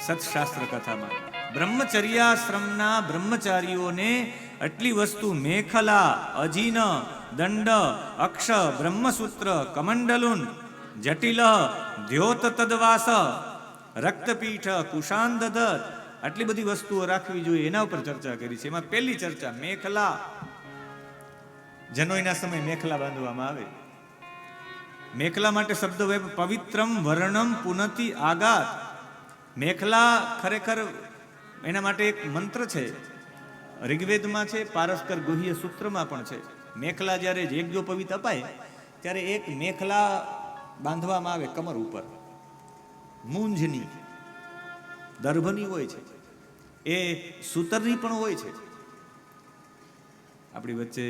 સત્શાસ્ત્ર કથામાં બ્રહ્મચર્યાશ્રમના બ્રહ્મચારીઓને આટલી વસ્તુ મેખલા, અજીન, દંડ, અક્ષ, બ્રહ્મસૂત્ર, કમંડલુન, જટિલ, દ્યોત તદવાસ, રક્તપીઠ, કુશાંદદ, આટલી બધી વસ્તુઓ રાખવી જોઈએ એના ઉપર ચર્ચા કરી છે. એમાં પહેલી ચર્ચા મેખલા. જનોઈના સમય મેખલા બાંધવામાં આવે. મેખલા માટે શબ્દ હોય પવિત્રમ વર્ણમ પુનતિ આગાત. મેખલા ખરેખર એના માટે એક મંત્ર છે, ઋગ્વેદમાં છે, પારસ્કર ગુહ્ય સૂત્રમાં પણ છે. મેખલા જ્યારે યજ્ઞોપવિત અપાય ત્યારે એક મેખલા બાંધવામાં આવે કમર ઉપર, મૂંજની, દર્ભની હોય છે, એ સૂતરની પણ હોય છે. આપણી વચ્ચે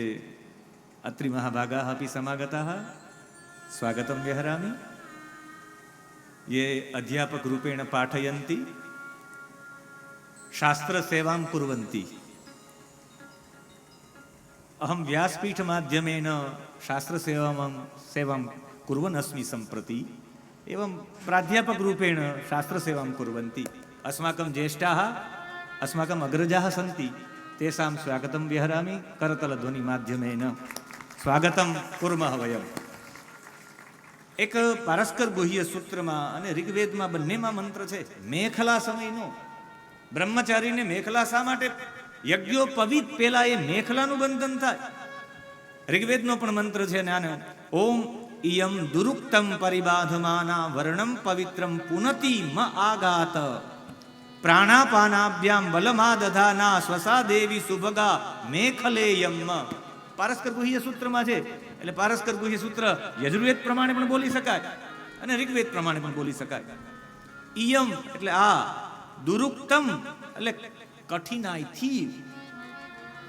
અત્રિ મહાભાગા અપી સમાગતા સ્વાગતમ વ્યહરામી. ये अध्यापक रूपेण पाठयन्ति, शास्त्र सेवां कुर्वन्ति. अहम व्यासपीठ माध्यमेन शास्त्र सेवां कुर्वन् अस्मि सम्प्रति. एवं प्राध्यापक रूपेण शास्त्र सेवां कुर्वन्ति. अस्माकं ज्येष्ठाः, अस्माकम् अग्रजाः सन्ति, तेषां स्वागतं व्यहरामि. करतलध्वनि माध्यमेन स्वागतं कुर्मः वयम्. એક પારસ્કર ગુહ્ય સૂત્રમાં અને ઋગ્વેદમાં બંનેમાં મંત્ર છે મેખલા સમયનો. બ્રહ્મચારીને મેખલા શા માટે? યજ્ઞોપવિત પહેલા એ મેખલાનું બંધન થાય. ઋગ્વેદનો પણ મંત્ર છે ને, ઓમ ઇયમ દુરુક્તમ પરિબાધમાના વર્ણમ પવિત્રમ પુનતિ મ આગાત પ્રાણાપાનાભ્યામ બલમાદધાના સ્વસા દેવી સુભગા મેખલેયમ. પારસ્કર ગુહ્ય સૂત્રમાં છે. એટલે પારસ્કર ગુહ્ય સૂત્ર યજુર્વેદ પ્રમાણે પણ બોલી શકાય અને ઋગ્વેદ પ્રમાણે પણ બોલી શકાય. ઇયમ એટલે આ, દુરુક્તમ એટલે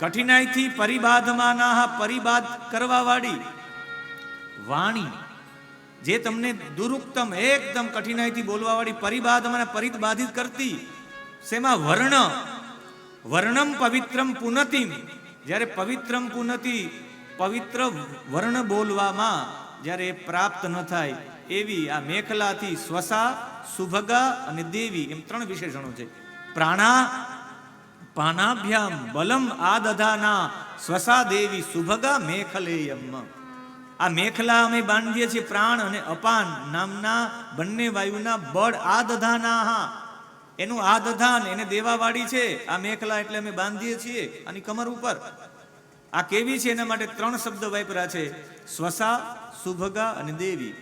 કઠિનાઈથી પરિબાધમાના, પરિબાધ કરવા વાળી વાણી, જે તમને દુરુક્તમ એકદમ કઠિનાઈથી બોલવા વાળી પરિબાધમાના પરિબાધિત કરતી. શેમાં? વર્ણમ પવિત્રમ પુનતિમ. જ્યારે પવિત્રમ પુનતિ, પવિત્ર વર્ણ બોલવામાં જ્યારે પ્રાપ્ત ન થાય એવી આ મેખલાથી સ્વસા, સુભગા અને દેવી એમ ત્રણ વિશેષણો છે. પ્રાણા પાનાભ્યામ બલમ આદધાના સ્વસા દેવી સુભગા મેખલેયમ. આ મેખલા અમે બાંધીએ છીએ પ્રાણ અને અપાન નામના બંને વાયુના બળ આદધાના, એનું આદધાન એને દેવાવાળી છે આ મેખલા, એટલે અમે બાંધીએ છીએ આની કમર ઉપર. આ કેવી છે એના માટે ત્રણ શબ્દ વાપર્યા છે, સ્વસા, સુભગા અને દેવી.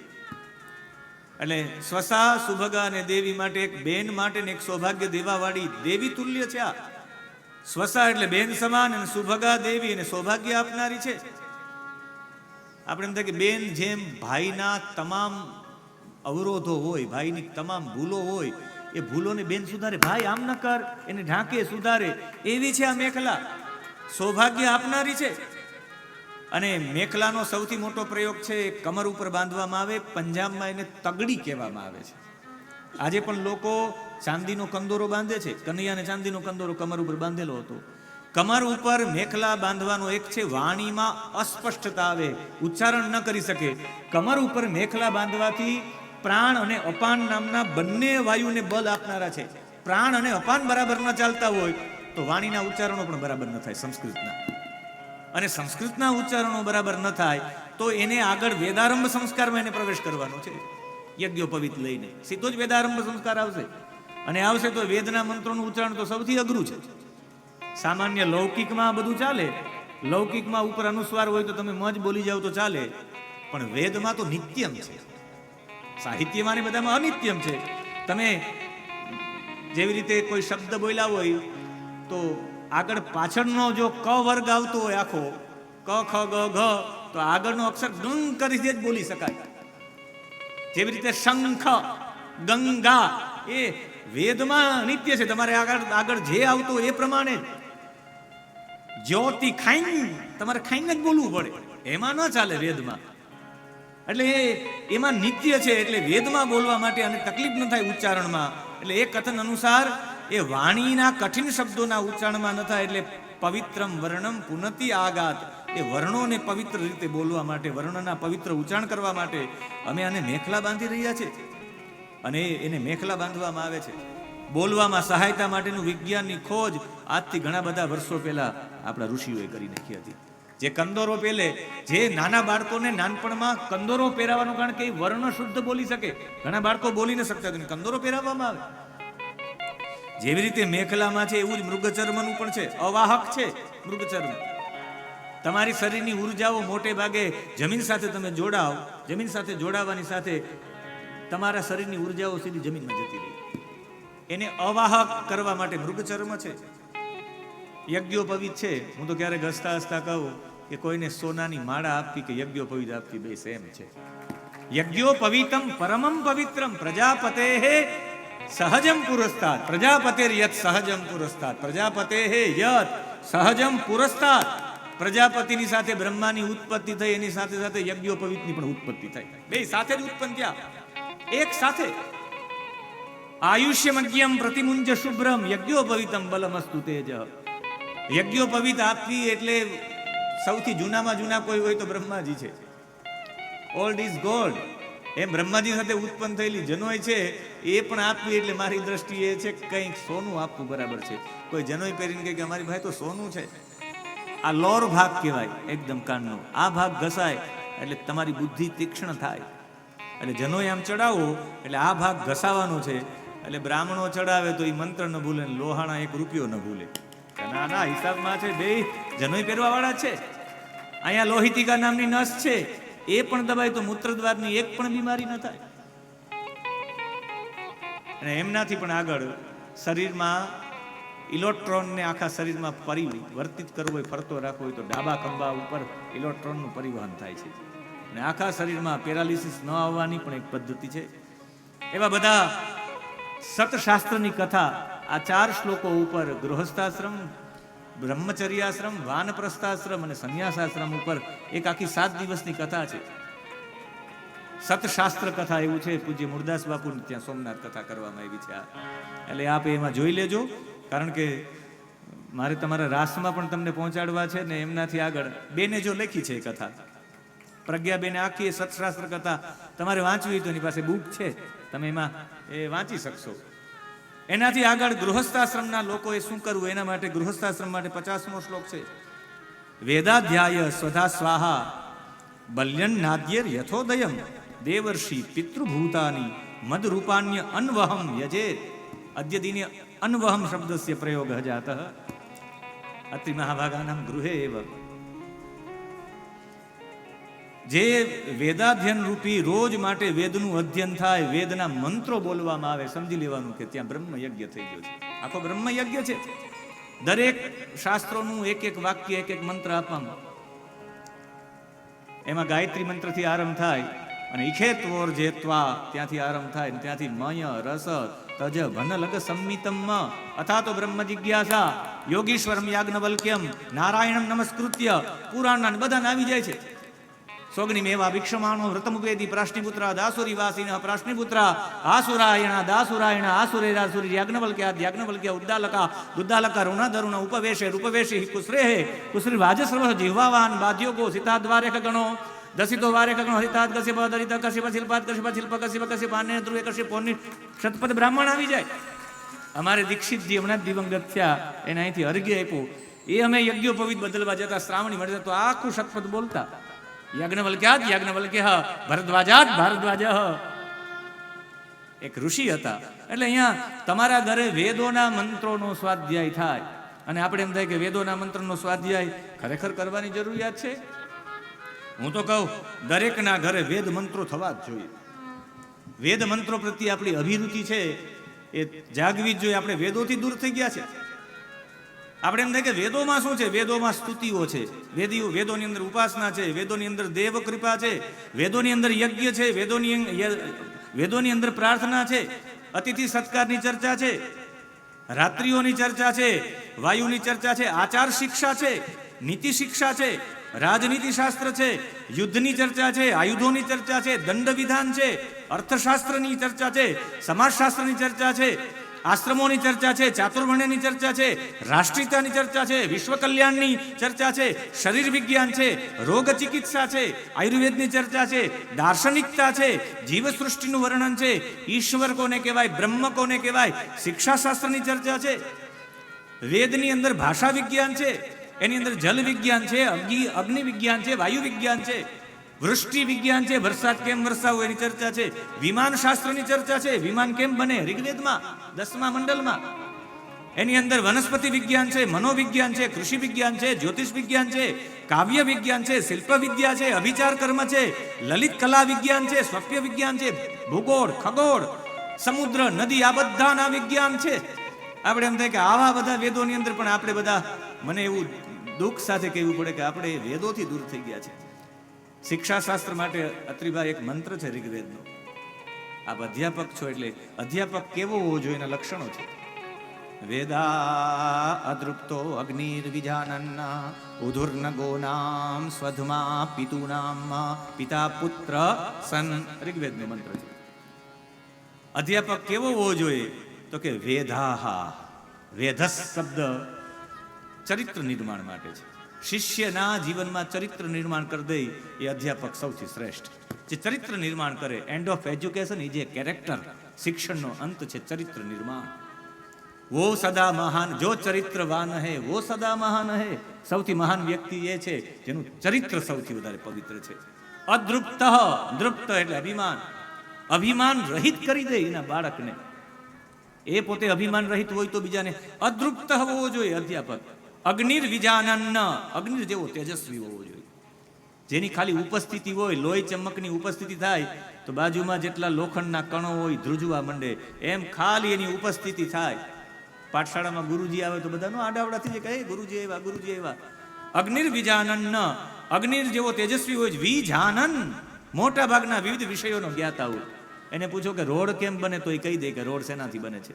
એટલે સ્વસા, સુભગા અને દેવી માટે એક બેન માટે ને એક સૌભાગ્ય દેવાવાળી દેવી તુલ્ય છે. આ સ્વસા એટલે બેન સમાન અને સુભગા દેવી અને સૌભાગ્ય આપનારી છે. આપણે એમ થાય કે બેન જેમ ભાઈના તમામ અવરોધો હોય, ભાઈની તમામ ભૂલો હોય, એ ભૂલોને બેન સુધારે. ભાઈ આમ ન કર, એને ઢાંકે, સુધારે. એવી છે આ મેખલા, સૌભાગ્ય આપનારી છે. અને મેખલાનો સૌથી મોટો પ્રયોગ છે કમર ઉપર બાંધવામાં આવે. પંજાબમાં એને તગડી કહેવામાં આવે છે. આજે પણ લોકો ચાંદીનો કંદોરો બાંધે છે. કનૈયાને ચાંદીનો કંદોરો કમર ઉપર બાંધેલો હતો. કમર ઉપર મેખલા બાંધવાનો એક છે, વાણીમાં અસ્પષ્ટતા આવે, ઉચ્ચારણ ન કરી શકે. કમર ઉપર મેખલા બાંધવાથી પ્રાણ અને અપાન નામના બંને વાયુને બલ આપનારા છે. પ્રાણ અને અપાન બરાબર ન ચાલતા હોય તો વાણીના ઉચ્ચારણો પણ બરાબર ન થાય સંસ્કૃતના. અને સંસ્કૃતના ઉચ્ચારણો બરાબર ન થાય તો એને આગળ વેદારંભ સંસ્કારમાં એને પ્રવેશ કરવાનો છે. યજ્ઞોપવિત લઈને સીધો જ વેદારંભ સંસ્કાર આવશે. અને આવશે તો વેદના મંત્રોનું ઉચ્ચારણ તો સૌથી અઘરું છે. સામાન્ય લૌકિકમાં બધું ચાલે, લૌકિકમાં ઉપર અનુસ્વાર હોય તો તમે મજ બોલી જાવ તો ચાલે, પણ વેદમાં તો નિત્યમ છે. સાહિત્યમાં ને બધામાં અનિત્યમ છે. તમે જેવી રીતે કોઈ શબ્દ બોલ્યા હોય તો આગળ પાછળનો જો ક વર્ગ આવતો હોય આખો ક ખ ગ ઘ, તો આગળનો અક્ષર ગંગ કરી જ બોલી શકાય. જેવી રીતે શંખ, ગંગા એ વેદમાં નિત્ય છે. તમારે આગળ જે આવતું એ પ્રમાણે જ્યોતિ ખાઈને તમારે ખાઈને જ બોલવું પડે, એમાં ન ચાલે વેદમાં. એટલે એમાં નિત્ય છે, એટલે વેદમાં બોલવા માટે અને તકલીફ ન થાય ઉચ્ચારણમાં. એટલે એ કથન અનુસાર એ વાણીના કઠિન શબ્દોના ઉચ્ચારણમાં ન થાય, એટલે પવિત્રમ વર્ણમ પુનતિ આગાત, એ વર્ણોને પવિત્ર રીતે બોલવા માટે, વર્ણના પવિત્ર ઉચ્ચારણ કરવા માટે અમે આને મેખલા બાંધી રહ્યા છે. અને એને મેખલા બાંધવામાં આવે છે. બોલવામાં સહાયતા માટેનું વિજ્ઞાનની ખોજ આજથી ઘણા બધા વર્ષો પહેલા આપણા ઋષિઓએ કરી નાખી હતી. જે કંદોરો પહેલે, જે નાના બાળકોને નાનપણમાં કંદોરો પહેરાવાનું, કારણ કે એ વર્ણ શુદ્ધ બોલી શકે. ઘણા બાળકો બોલી ન શકતા, કંદોરો પહેરાવવામાં આવે. જેવી રીતે મેખલામાં છે એવું જ મૃગચર્મનું પણ છે, અવાહક છે મૃગચર્મ. તમારી શરીરની ઉર્જાઓ મોટે ભાગે જમીન સાથે તમે જોડાવ, જમીન સાથે જોડાવાની સાથે તમારા શરીરની ઉર્જાઓ સીધી જમીનમાં જતી રહી. એને અવાહક કરવા માટે મૃગચર્મ છે. યજ્ઞોપવિત છે. હું તો ક્યારેક હસતા હસતા કહું કે કોઈને સોનાની માળા આપવી કે યજ્ઞોપવિત આપવી બે સેમ છે. યજ્ઞોપવિતમ પરમમ પવિત્રમ પ્રજાપતેહે સહજમ પુરસ્તાદ, પ્રજાપતેર યત સહજમ પુરસ્તાદ, પ્રજાપતેહે યત સહજમ પુરસ્તાદ. પ્રજાપતિની સાથે બ્રહ્માની ઉત્પત્તિ થઈ, એની સાથે સાથે યજ્ઞોપવિતની પણ ઉત્પત્તિ થઈ. બે સાથે જ ઉત્પન્ન થયા, એક સાથે. આયુષ્યમજ્ઞમ પ્રતિમુંજ શુભ્રમ યજ્ઞોપવિતમ બલમસ્તુ તેજ. યજ્ઞોપવિત આપવી એટલે સૌથી જૂનામાં જૂના કોઈ હોય તો બ્રહ્માજી છે. Old is gold. એમ બ્રહ્માજી સાથે ઉત્પન્ન થયેલી જનોય છે એ પણ આપવી એટલે મારી દ્રષ્ટિએ છે કંઈક સોનું આપવું બરાબર છે. કોઈ જનોય પહેરીને કહે કે અમારી ભાઈ તો સોનું છે. આ લોર ભાગ કહેવાય એકદમ કાનનો. આ ભાગ ઘસાય એટલે તમારી બુદ્ધિ તીક્ષ્ણ થાય. એટલે જનોય આમ ચડાવો એટલે આ ભાગ ઘસાવાનો છે. એટલે બ્રાહ્મણો ચડાવે તો એ મંત્ર ન ભૂલે, લોહાણા 1 રૂપિયો ન ભૂલે. ના ના, હિસાબમાં છે બે જનોય પહેરવા વાળા છે. અહીંયા લોહિતિકા નામની નસ છે, એ પણ દબાય તો મૂત્રદ્વારની એક પણ બીમારી ન થાય. અને એમનાથી પણ આગળ શરીરમાં ઇલેક્ટ્રોનને આખા શરીરમાં પરિવર્તિત કરવો હોય, ફરતો રાખવો હોય તો ડાબા ખંભા ઉપર ઇલેક્ટ્રોનનું પરિવહન થાય છે. અને આખા શરીરમાં પેરાલિસિસ ન આવવાની પણ એક પદ્ધતિ છે. એવા બધા સતશાસ્ત્રની કથા આ 4 શ્લોકો ઉપર ગૃહસ્થાશ્રમ, બ્રહ્મચર્યાશ્રમ, વાનપ્રસ્થાશ્રમ અને સંન્યાસાશ્રમ ઉપર એક આખી 7 દિવસની કથા છે. સતશાસ્ત્ર કથા એવું છે. પૂજ્ય મુરદાસ બાપુની ત્યાં સોમનાથ કથા કરવામાં આવી છે. એટલે આપ એમાં જોઈ લેજો, કારણ કે મારે તમારા રાસમાં પણ તમને પહોંચાડવા છે ને. એમનાથી આગળ બેને જો લખી છે કથા, પ્રજ્ઞાબેને આખી સતશાસ્ત્ર કથા તમારે વાંચવી હોય તો એની પાસે બુક છે, તમે એમાં એ વાંચી શકશો. એનાથી આગળ ગૃહસ્થાશ્રમના લોકોએ શું કરવું એના માટે ગૃહસ્થાશ્રમ માટે 50મો શ્લોક છે. વેદાધ્યાય સ્વધા સ્વાહા બલ્યન નાદ્યર યથોદયમ દેવર્ષિ પિતૃભૂતાની મદરૂપાન્ય અન્વહમ યજેત. અદ્ય દિને અન્વહમ શબ્દસ્ય પ્રયોગ જાતઃ અત્રિ મહાભાગાનામ ગૃહે એવ. જે વેદાધ્યન રૂપી રોજ માટે વેદનું અધ્યયન થાય, વેદના મંત્રો બોલવામાં આવે, સમજી લેવાનું કે ત્યાં બ્રહ્મ યજ્ઞ થઈ ગયો છે. આખો બ્રહ્મ યજ્ઞ છે. દરેક શાસ્ત્રોનું એક વાક્ય, એક મંત્ર આપવામાં. એમાં ગાયત્રી મંત્રથી આરંભ થાય અને ઈખેત્વોર જેત્વા ત્યાંથી આરંભ થાય, અને ત્યાંથી મય રસ તજ ભનલગ સંમિતમ અથા તો બ્રહ્મ જિજ્ઞાસા યોગીશ્વરમ યાજ્ઞવલ્ક્યમ નારાયણમ નમસ્કૃત્ય પુરાણના બધા આવી જાય છે. સોગનિમેવા વિક્ષમાણો વ્રતમુપેદી પ્રાશ્નિપુત્રા દાસુરીવાસીન પ્રાશ્નિપુત્રા આસુરાયણા દાસુરાયણ આસુરેરાસુરી યાજ્ઞવલ્ક્યા યાજ્ઞવલ્ક્યા ઉદ્દાલકા ઉદ્દાલકા ઋણધરુણ ઉપવેશે રૂપવેશી કુસરેહે કુસરી વાજસ્રવ જીહવાવાન બાધ્યોગો સીતાદ્વારેખ ગણો દસિતો વારેખ ગણો હરિતાદ કશ્યપ દરિત કશ્યપ શિલ્પાદ કશ્યપ શિલ્પ કશ્યપ કશ્યપ આને ધ્રુવે કશ્યપ પોની શતપથ બ્રાહ્મણ આવી જાય. અમારે દીક્ષિતજી હમણાં જ દિવંગત થયા, એને અહીંથી અર્ઘ્ય આપ્યું. એ અમે યજ્ઞોપવિત બદલવા જતા શ્રાવણી મળે તો આખું શતપથ બોલતા. યાજ્ઞવલ્ક્યાદ યાજ્ઞવલ્ક્ય ભરદ્વાજાદ ભારદ્વાજ. એક ઋષિ હતા. એટલે અહીંયા તમારા ઘરે વેદોના મંત્રોનો સ્વાધ્યાય થાય. અને આપણે એમ થાય કે વેદોના મંત્રનો સ્વાધ્યાય ખરેખર કરવાની જરૂરિયાત છે. હું તો કહું દરેકના ઘરે વેદ મંત્રો થવા જ જોઈએ. વેદ મંત્રો પ્રત્યે આપણી અભિરુચિ છે એ જાગવી જ જોઈએ. આપણે વેદોથી દૂર થઈ ગયા છે. આપણે એમ થાય કે વેદોમાં શું છે? વેદોમાં સ્તુતિઓ છે, વેદોની અંદર ઉપાસના છે, વેદોની અંદર દેવ કૃપા છે, વેદોની અંદર યજ્ઞ છે, વેદોની વેદોની અંદર પ્રાર્થના છે, અતિથિ સત્કારની ચર્ચા છે, રાત્રિઓની ચર્ચા છે, વાયુની ચર્ચા છે, આચાર શિક્ષા છે, નીતિ શિક્ષા છે, રાજનીતિ શાસ્ત્ર છે, યુદ્ધની ચર્ચા છે, આયુધોની ચર્ચા છે, દંડ વિધાન છે, અર્થશાસ્ત્રની ચર્ચા છે, સમાજશાસ્ત્રની ચર્ચા છે, આશ્રમોની ચર્ચા છે, ચાતુર્વર્ણ્યની ચર્ચા છે, રાષ્ટ્રીયતાની ચર્ચા છે, વિશ્વ કલ્યાણની ચર્ચા છે, શરીર વિજ્ઞાન છે, રોગ ચિકિત્સા છે, આયુર્વેદની ચર્ચા છે, દાર્શનિકતા છે, જીવ સૃષ્ટિનું વર્ણન છે, ઈશ્વર કોને કહેવાય, બ્રહ્મ કોને કહેવાય, શિક્ષાશાસ્ત્રની ચર્ચા છે. વેદની અંદર ભાષા વિજ્ઞાન છે, એની અંદર જલ વિજ્ઞાન છે, અગ્નિ વિજ્ઞાન છે, વાયુ વિજ્ઞાન છે, વૃષ્ટિ વિજ્ઞાન છે, વરસાદ કેમ વરસાવવો એની ચર્ચા છે, વિમાન શાસ્ત્રની ચર્ચા છે, વિમાન કેમ બને ઋગ્વેદમાં 10મા મંડલમાં. એની અંદર વનસ્પતિ વિજ્ઞાન છે, મનોવિજ્ઞાન છે, કૃષિ વિજ્ઞાન છે, જ્યોતિષ વિજ્ઞાન છે, કાવ્ય વિજ્ઞાન છે, શિલ્પ વિદ્યા છે, અભિચાર કર્મ છે, લલિત કલા વિજ્ઞાન છે, સ્વપ્ય વિજ્ઞાન છે, ભૂગોળ, ખગોળ, સમુદ્ર, નદી, આ બધાના વિજ્ઞાન છે. આપણે એમ થાય કે આવા બધા વેદોની અંદર પણ આપણે બધા, મને એવું દુઃખ સાથે કહેવું પડે કે આપણે વેદોથી દૂર થઈ ગયા છે. શિક્ષાશાસ્ત્ર માટે અત્રિભાઈ એક મંત્ર છે ઋગ્વેદનો. આપ અધ્યાપક છો એટલે અધ્યાપક કેવો હોવો જોઈએ એના લક્ષણો છે. વેદા અદૃપ્તો અગ્નિર્વિજાનન્ના ઉધુર્ન ગોનામ સ્વધમા પિતુનામ પિતા પુત્ર સન, ઋગ્વેદનો મંત્ર છે. અધ્યાપક કેવો હોવો જોઈએ તો કે વેદાહા, વેધસ શબ્દ ચરિત્ર નિર્માણ માટે છે. શિષ્યના જીવનમાં ચરિત્ર નિર્માણ કરી દે એ અધ્યાપક સૌથી શ્રેષ્ઠ. જે ચરિત્ર નિર્માણ કરે, end of education is A character. શિક્ષણનો અંત છે ચરિત્ર નિર્માણ. વો સદા મહાન, જો ચરિત્રવાન હે વો સદા મહાન હે. સૌથી મહાન વ્યક્તિ એ છે જેનું ચરિત્ર સૌથી વધારે પવિત્ર છે. અદૃપ્ત, દૃપ્ત એટલે અભિમાન, અભિમાન રહિત કરી દે એના બાળકને. એ પોતે અભિમાન રહિત હોય તો બીજાને અદૃપ્ત હોવો જોઈએ અધ્યાપક. અગ્નિર વિજાનન, અગ્નિ જેવો તેજસ્વી હોવો જોઈએ. જેની ખાલી ઉપસ્થિતિ હોય, લોહી ચમકની ઉપસ્થિતિ થાય તો બાજુમાં જેટલા લોખંડના કણો હોય ધ્રુજવા માંડે, એમ ખાલી એની ઉપસ્થિતિ થાય. પાઠશાળામાં ગુરુજી આવે તો બધાનો આડાવડા થઈ જાય કે ગુરુજી આવ્યા, ગુરુજી આવ્યા. અગ્નિર વિજાનન, અગ્નિર જેવો તેજસ્વી હોય. વિજાનન, મોટા ભાગના વિવિધ વિષયોનો જ્ઞાતા હોય. એને પૂછો કે રોડ કેમ બને તો એ કહી દે કે રોડ શેનાથી બને છે,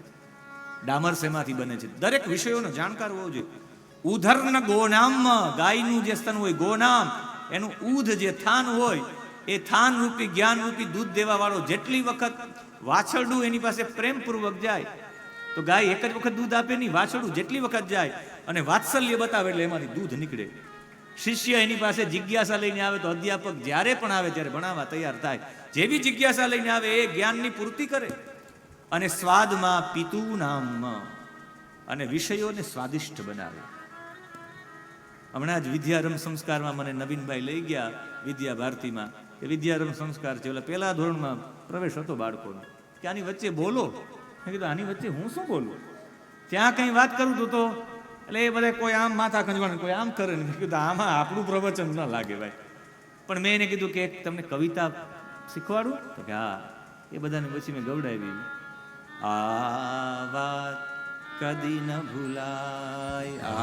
ડામર શેમાંથી બને છે. દરેક વિષયોનો જાણકાર હોવો જોઈએ. ઉધર્ન ગોનામ, ગાયનું જે સ્તન હોય ગોનામ, એનું ઉધ જે થાન હોય એ થાન રૂપી જ્ઞાન રૂપી દૂધ દેવા વાળો જેટલી વખત વાછરડું એની પાસે પ્રેમપૂર્વક જાય તો ગાય એક જ વખત દૂધ આપે નહીં, વાછરડું જેટલી વખત જાય અને વાત્સલ્ય બતાવે એટલે એમાંથી દૂધ નીકળે. શિષ્ય એની પાસે જિજ્ઞાસા લઈને આવે તો અધ્યાપક જ્યારે પણ આવે ત્યારે ભણાવવા તૈયાર થાય. જેવી જિજ્ઞાસા લઈને આવે એ જ્ઞાનની પૂર્તિ કરે. અને સ્વાદમાં પિતું નામ, અને વિષયોને સ્વાદિષ્ટ બનાવે. હમણાં જ વિદ્યારંભ સંસ્કારમાં મને નવીનભાઈ લઈ ગયા વિદ્યા ભારતીમાં. એ વિદ્યારંભ સંસ્કાર છે, એટલે પહેલા ધોરણમાં પ્રવેશ હતો બાળકોનો, કે આની વચ્ચે બોલો. મેં કીધું આની વચ્ચે હું શું બોલું? ત્યાં કંઈ વાત કરું તો એટલે એ બધા કોઈ આમ માથા ખંજવાણ, કોઈ આમ કરે ને. મેં કીધું આમાં આપણું પ્રવચન ન લાગે ભાઈ. પણ મેં એને કીધું કે તમને કવિતા શીખવાડું તો કે હા. એ બધાને પછી મેં ગવડાવી. આ વાત કદી ન ભૂલાય, આ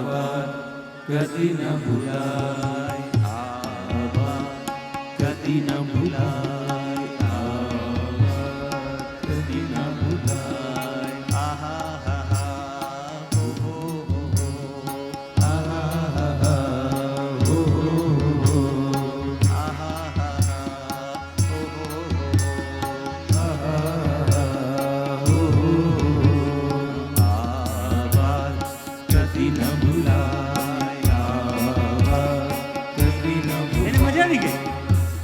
વાત કદી ન ભૂલાય, આ વાત કદી ન ભૂલાય, આ વાત કદી ન ભૂલાય. આહા હા હા હો હો હો, આહા હા હા હો હો, આહા હા હા હો હો, આહા હા હો હો. આ વાત કદી ન ભૂલાય, આ વાત કદી ન ભૂલાય. એને મજા આવી ગઈ.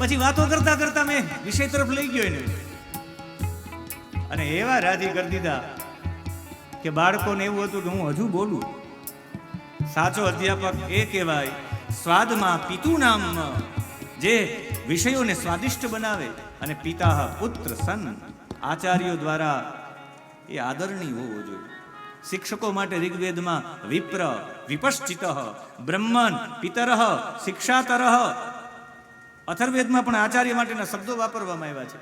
પછી વાતો કરતા કરતા મેં વિષય તરફ લઈ ગયો એને, અને એવા રાજી કરી દીધા કે બાળકોને એવું હતું કે હું હજુ બોલું. સાચો અધ્યાપક એ કહેવાય સ્વાદમાં પિતું નામ, જે વિષયોને સ્વાદિષ્ટ બનાવે. અને પિતા પુત્ર સન, આચાર્યો દ્વારા એ આદરણીય હોવો જોઈએ. શિક્ષકો માટે ઋગ્વેદમાં વિપ્ર, વિપશ્ચિત, બ્રહ્મન, પિતરઃ, શિક્ષાતરઃ. અથર્વવેદમાં પણ આચાર્ય માટેના શબ્દો વાપરવામાં આવ્યા છે.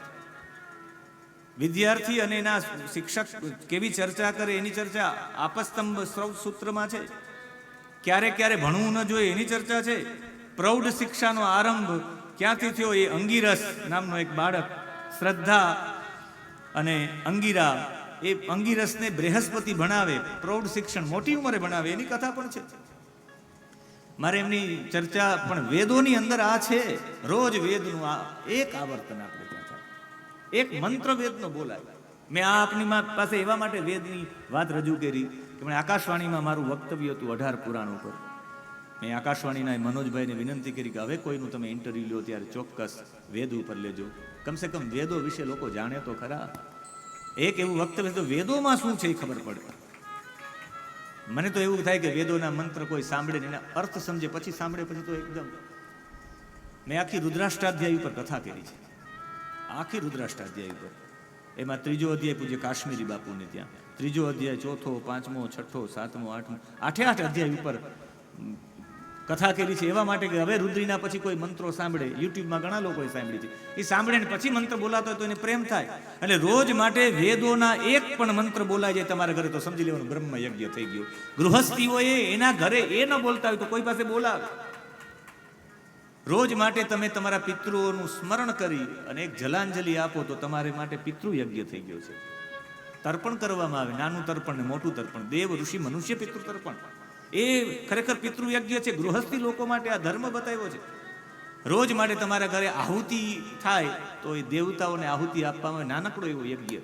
વિદ્યાર્થી અને એના શિક્ષક કેવી ચર્ચા કરે એની ચર્ચા આપસ્તંભ સૂત્રમાં છે. ક્યારે ક્યારે ભણવું ન જોઈએ એની ચર્ચા છે. પ્રૌઢ શિક્ષાનો આરંભ ક્યાંથી થયો એ અંગીરસ નામનો એક બાળક શ્રદ્ધા અને અંગીરા, એ અંગીરસને બૃહસ્પતિ ભણાવે, પ્રૌઢ શિક્ષણ મોટી ઉંમરે ભણાવે, એની કથા પણ છે. મારે એમની ચર્ચા પણ વેદોની અંદર આ છે. રોજ વેદનું આ એક આવર્તન આપણે ત્યાં થાય, એક મંત્ર વેદનો બોલાય. મેં આપની પાસે એવા માટે વેદની વાત રજૂ કરી કે મને આકાશવાણીમાં મારું વક્તવ્ય હતું 18 પુરાણ ઉપર. મેં આકાશવાણીના મનોજભાઈને વિનંતી કરી કે હવે કોઈનું તમે ઇન્ટરવ્યુ લો ત્યારે ચોક્કસ વેદ ઉપર લેજો, કમસે કમ વેદો વિશે લોકો જાણે તો ખરા. એક એવું વક્તવ્ય તો વેદોમાં શું છે એ ખબર પડે. મને તો એવું થાય કે વેદોના મંત્ર કોઈ સાંભળે ને એના અર્થ સમજે, પછી સાંભળે પછી તો એકદમ. મેં આખી રુદ્રાષ્ટાધ્યાય ઉપર કથા કરી છે, આખી રુદ્રાષ્ટાધ્યાય ઉપર. એમાં 3જો અધ્યાય પૂજ્ય કાશ્મીરી બાપુને ત્યાં, 3જો અધ્યાય, 4થો, 5મો, 6થો, 7મો, 8મો, 8 અધ્યાય ઉપર કથા કરી છે. એવા માટે કે હવે રુદ્રીના પછી કોઈ મંત્રો સાંભળે, યુટ્યુબમાં ઘણા લોકોએ સાંભળી છે, એ સાંભળે ને પછી મંત્ર બોલાતો હોય તો એને પ્રેમ થાય. એટલે રોજ માટે વેદોના એક પણ મંત્ર બોલાય જાય તમારા ઘરે તો સમજી લેવાનું બ્રહ્મ યજ્ઞ થઈ ગયો. ગૃહસ્થીઓએ એના ઘરે એ ન બોલતા હોય તો કોઈ પાસે બોલાવે. રોજ માટે તમે તમારા પિતૃઓનું સ્મરણ કરી અને એક જલાંજલિ આપો તો તમારે માટે પિતૃ યજ્ઞ થઈ ગયો છે. તર્પણ કરવામાં આવે, નાનું તર્પણ ને મોટું તર્પણ, દેવ, ઋષિ, મનુષ્ય પિતૃ તર્પણ, એ ખરેખર પિતૃયજ્ઞ છે. ગૃહસ્થી લોકો માટે આ ધર્મ બતાવ્યો છે. રોજ માટે તમારા ઘરે આહુતિ થાય તો એ દેવતાઓને આહુતિ આપવામાં નાનકડો એવો યજ્ઞ.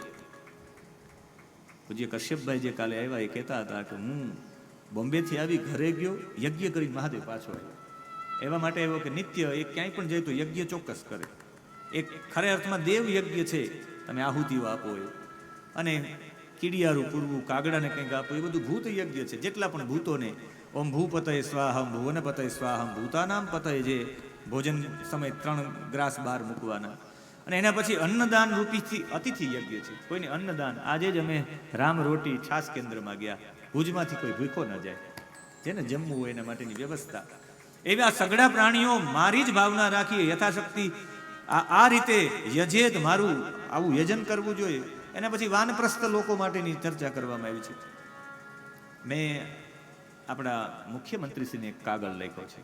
પૂજ્ય કશ્યપભાઈ જે કાલે આવ્યા એ કહેતા હતા કે હું બોમ્બેથી આવી ઘરે ગયો, યજ્ઞ કરી મહાદેવ પાછો આવ્યો. એવા માટે આવ્યો કે નિત્ય એ ક્યાંય પણ જાય તો યજ્ઞ ચોક્કસ કરે. એક ખરે અર્થમાં દેવ યજ્ઞ છે, તમે આહુતિઓ આપો એ. અને કીડિયારું પૂરવું, કાગડાને કંઈક આપવું, એ બધું ભૂત યજ્ઞ છે. જેટલા પણ ભૂતોને ઓમ ભૂપતય સ્વાહમ, ભુવનપતય સ્વાહમ, ભૂતાનામ પતય, જે ભોજન સમય 3 ગ્રાસ બહાર મૂકવાના. અને એના પછી અન્નદાન રૂપીથી અતિથિ યજ્ઞ છે. કોઈને અન્નદાન, આજે જ અમે રામ રોટી છાસ કેન્દ્રમાં ગયા, ભુજમાંથી કોઈ ભૂખો ન જાય, જેને જમવું હોય એના માટેની વ્યવસ્થા. એવા સગડા પ્રાણીઓ મારી જ ભાવના રાખીએ, યથાશક્તિ આ રીતે યજેત, મારું આવું યજન કરવું જોઈએ. એના પછી વાનપ્રસ્થ લોકો માટેની ચર્ચા કરવામાં આવી છે. મેં આપણા મુખ્યમંત્રીશ્રીને એક કાગળ લખ્યો છે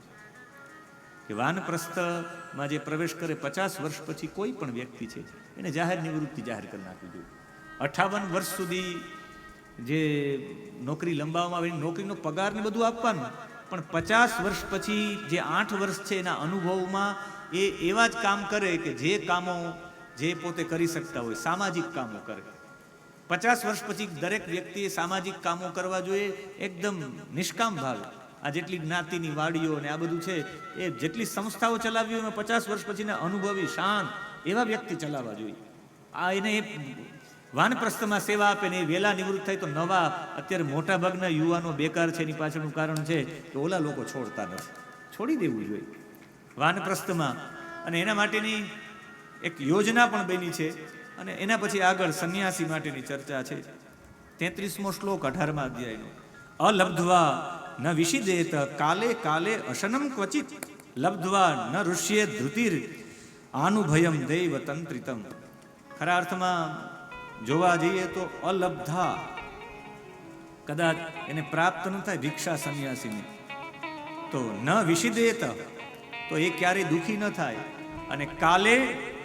કે વાનપ્રસ્થમાં જે પ્રવેશ કરે 50 વર્ષ પછી કોઈ પણ વ્યક્તિ છે એને જાહેર નિવૃત્તિ જાહેર કરી નાખવી જોઈએ. 58 વર્ષ સુધી જે નોકરી લંબાવવામાં આવે, નોકરીનો પગાર ને બધું આપવાનું, પણ 50 વર્ષ પછી જે 8 વર્ષ છે એના અનુભવમાં એ એવા જ કામ કરે કે જે કામો જે પોતે કરી શકતા હોય, સામાજિક કામો કરે. 50 વર્ષ પછી દરેક વ્યક્તિએ સામાજિક કામો કરવા જોઈએ, એકદમ નિષ્કામ ભાવે. આ જેટલી જ્ઞાતિની વાડીઓ ને આ બધું છે, એ જેટલી સંસ્થાઓ ચલાવી હોય 50 વર્ષ પછીના અનુભવી શાંત એવા વ્યક્તિ ચલાવવા જોઈએ. આ એને વાનપ્રસ્થમાં સેવા આપે ને એ વહેલા નિવૃત્ત થાય તો નવા, અત્યારે મોટા ભાગના યુવાનો બેકાર છે. એની પાછળનું કારણ છે કે ઓલા લોકો છોડતા નથી, છોડી દેવું જોઈએ વાનપ્રસ્થમાં. અને એના માટેની એક યોજના પણ બની છે. અને એના પછી આગળ સંન્યાસી માટેની ચર્ચા છે. 33મો શ્લોક 18મા અધ્યાયનો. અલબ્ધવા ન વિષિદેત કાલે કાલે અશનમ ક્વચિત, લબ્ધવા ન ઋષ્યે ધૃતિર આનુભયમ દૈવ તંત્રિતમ. ખરા અર્થમાં જોવા જઈએ તો અલબ્ધા, કદાચ એને પ્રાપ્ત ન થાય ભિક્ષા સંન્યાસીને, તો ન વિષિદેત, તો એ ક્યારેય દુઃખી ન થાય. અને કાલે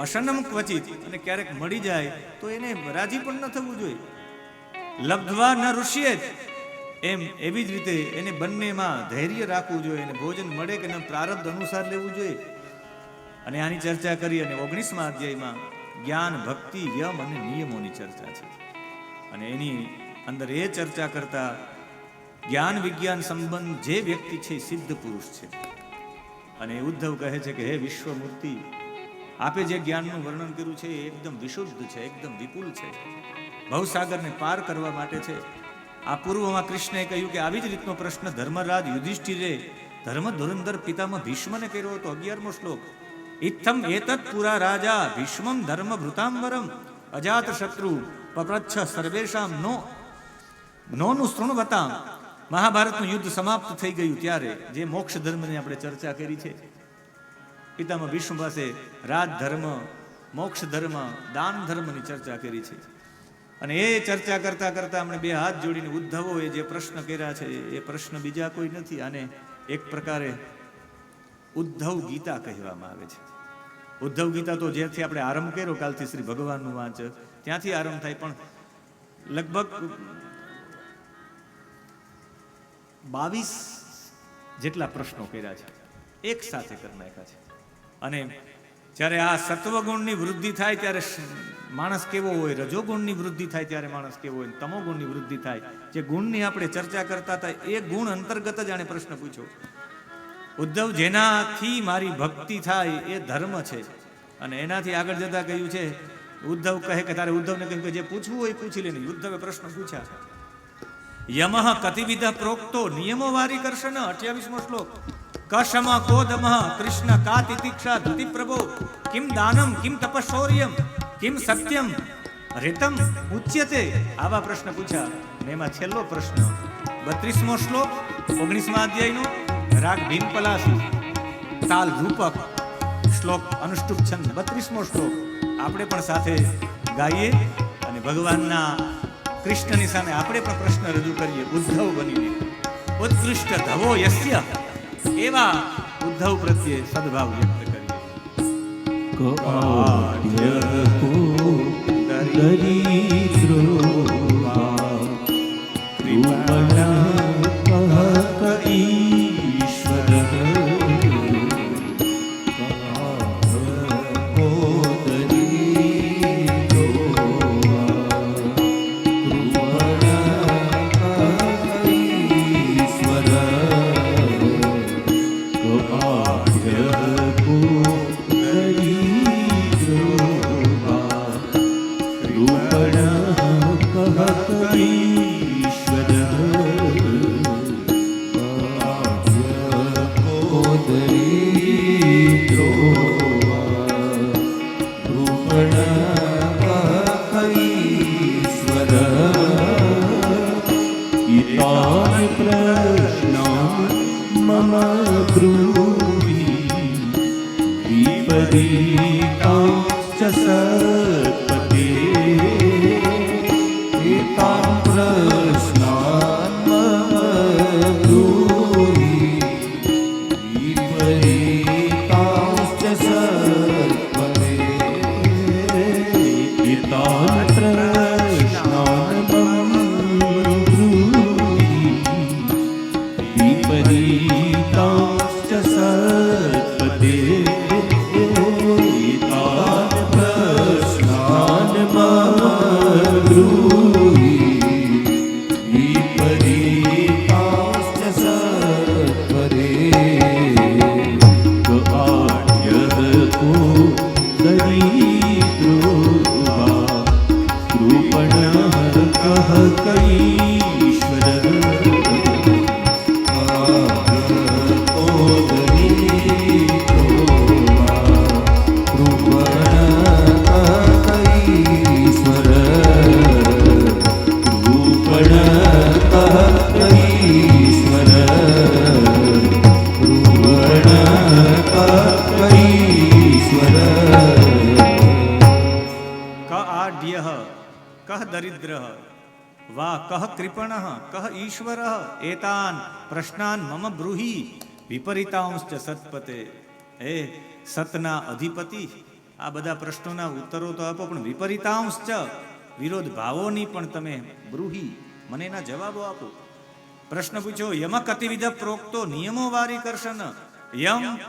અશનમ ક્વચિત, અને ક્યારેક મળી જાય તો એને રાજી પણ ન થવું જોઈએ. લબ્ધવા ન ઋષ્યેત, એમ એવી જ રીતે એને બંનેમાં ધૈર્ય રાખવું જોઈએ. એને ભોજન મળે કે ન પ્રારબ્ધ અનુસાર લેવું જોઈએ. અને આની ચર્ચા કરી. અને 19મા અધ્યાયમાં જ્ઞાન, ભક્તિ, યમ અને નિયમોની ચર્ચા છે. અને એની અંદર એ ચર્ચા કરતા જ્ઞાન વિજ્ઞાન સંબંધ જે વ્યક્તિ છે સિદ્ધ પુરુષ છે. અને ઉદ્ધવ કહે છે કે હે વિશ્વમૂર્તિ, આપે જે જ્ઞાનનું વર્ણન કર્યું છે એ એકદમ વિશુદ્ધ છે, એકદમ વિપુલ છે, ભવસાગરને પાર કરવા માટે છે. આ પૂર્વમાં કૃષ્ણએ કહ્યું કે આવી જ રીતનો પ્રશ્ન ધર્મરાજ યુધિષ્ઠિરે ધર્મ ધુરંધર પિતામાં ભીષ્મને કર્યો હતો. 11મો શ્લોક. ઇત્થમ એતત પુરા રાજા ભીષ્મમ ધર્મ ભૃતાંબરમ અજાત શત્રુ પપ્રચ્છ સર્વેશામ નોનું શૃણવતામ. મહાભારતનું યુદ્ધ સમાપ્ત થઈ ગયું ત્યારે જે મોક્ષ ધર્મની આપણે ચર્ચા કરી છે, પિતામાં ભીષ્મ પાસે રાજ ધર્મ, મોક્ષ ધર્મ, દાન ધર્મની ચર્ચા કરી છે. અને એ ચર્ચા કરતા કરતા આપણે બે હાથ જોડીને ઉદ્ધવોએ જે પ્રશ્ન કર્યા છે એ પ્રશ્ન બીજા કોઈ નથી. આને એક પ્રકારે ઉદ્ધવ ગીતા કહેવામાં આવે છે. ઉદ્ધવ ગીતા તો જ્યાંથી આપણે આરંભ કર્યો કાલથી શ્રી ભગવાનનું વાંચ ત્યાંથી આરંભ થાય, પણ લગભગ 22 જેટલા પ્રશ્નો કર્યા છે, એક સાથે કરી નાખ્યા છે. અને જ્યારે આ સત્વગુણની વૃદ્ધિ થાય ત્યારે માણસ કેવો હોય, રજોગુણની વૃદ્ધિ થાય ત્યારે માણસ કેવો હોય, તમોગુણની વૃદ્ધિ થાય, જે ગુણની આપણે ચર્ચા કરતા હતા એ ગુણ અંતર્ગત જ આણે પ્રશ્ન પૂછ્યો. ઉદ્ધવ, જેનાથી મારી ભક્તિ થાય એ ધર્મ છે. અને એનાથી આગળ જતા કહ્યું છે, ઉદ્ધવ કહે કે તારે ઉદ્ધવને કહ્યું કે જે પૂછવું હોય પૂછી લે. ઉદ્ધવે પ્રશ્ન પૂછ્યા. યમઃ કતિવિધ પ્રોક્તો નિયમો વારી કરશન. 28મો શ્લોક. કશમ કોદમ કૃષ્ણ કા તિતિક્ષા Dhriti પ્રભો Kim દાનમ Kim તપશૌર્યમ Kim Satyam રિતમ ઉચ્યતે. આવા પ્રશ્ન પૂછ્યા. ને એમાં છેલ્લો પ્રશ્ન 32મો શ્લોક 19મા અધ્યાયનો રાગ ભીમપલાસી તાલ રૂપક શ્લોક અનુષ્ટુપ છંદ 32મો શ્લોક આપણે પણ સાથે ગાઈએ અને ભગવાનના કૃષ્ણની સામે આપણે પણ પ્રશ્ન રજૂ કરીએ ઉદ્ધવ બનીને. ઉત્કૃષ્ટ ધવો યસ્ય, એવા ઉદ્ધવ પ્રત્યે સદભાવ વ્યક્ત એતાન પ્રશ્નાન મમ બ્રૂહી વિપરીતાંશ્ચ સત્પતે. હે સતના અધિપતિ, આ બધા પ્રશ્નોના ઉત્તરો તો આપો, પણ વિપરીતાંશ્ચ વિરોધ ભાવોની પણ તમે બ્રૂહી મને એના જવાબો આપો. પ્રશ્ન પૂછ્યો યમ કતિવિધ પ્રોક્તો નિયમો વારી કરશન. યમ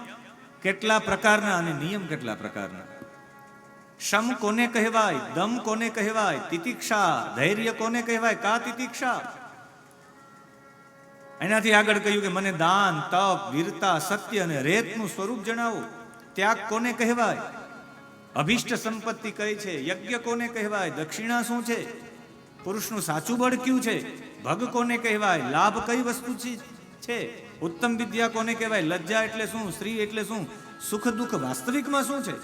કેટલા પ્રકારના અને નિયમ કેટલા પ્રકારના. શમ કોને કહેવાય, દમ કોને કહેવાય, તિતિક્ષા ધૈર્ય કોને કહેવાય, કા તિતિક્ષા. એનાથી આગળ કહ્યું કે મને દાન, તપ, વીરતા, સત્ય અને રેતનું સ્વરૂપ જણાવો. ત્યાગ કોને કહેવાય, અભિષ્ટ સંપત્તિ કઈ છે, યજ્ઞ કોને કહેવાય, દક્ષિણા શું છે, પુરુષનું સાચું બળ કયું છે, ભગ કોને કહેવાય, લાભ કઈ વસ્તુ છે, ઉત્તમ વિદ્યા કોને કહેવાય, લજ્જા એટલે શું, સ્ત્રી એટલે શું, સુખ દુઃખ વાસ્તવિકમાં શું છે.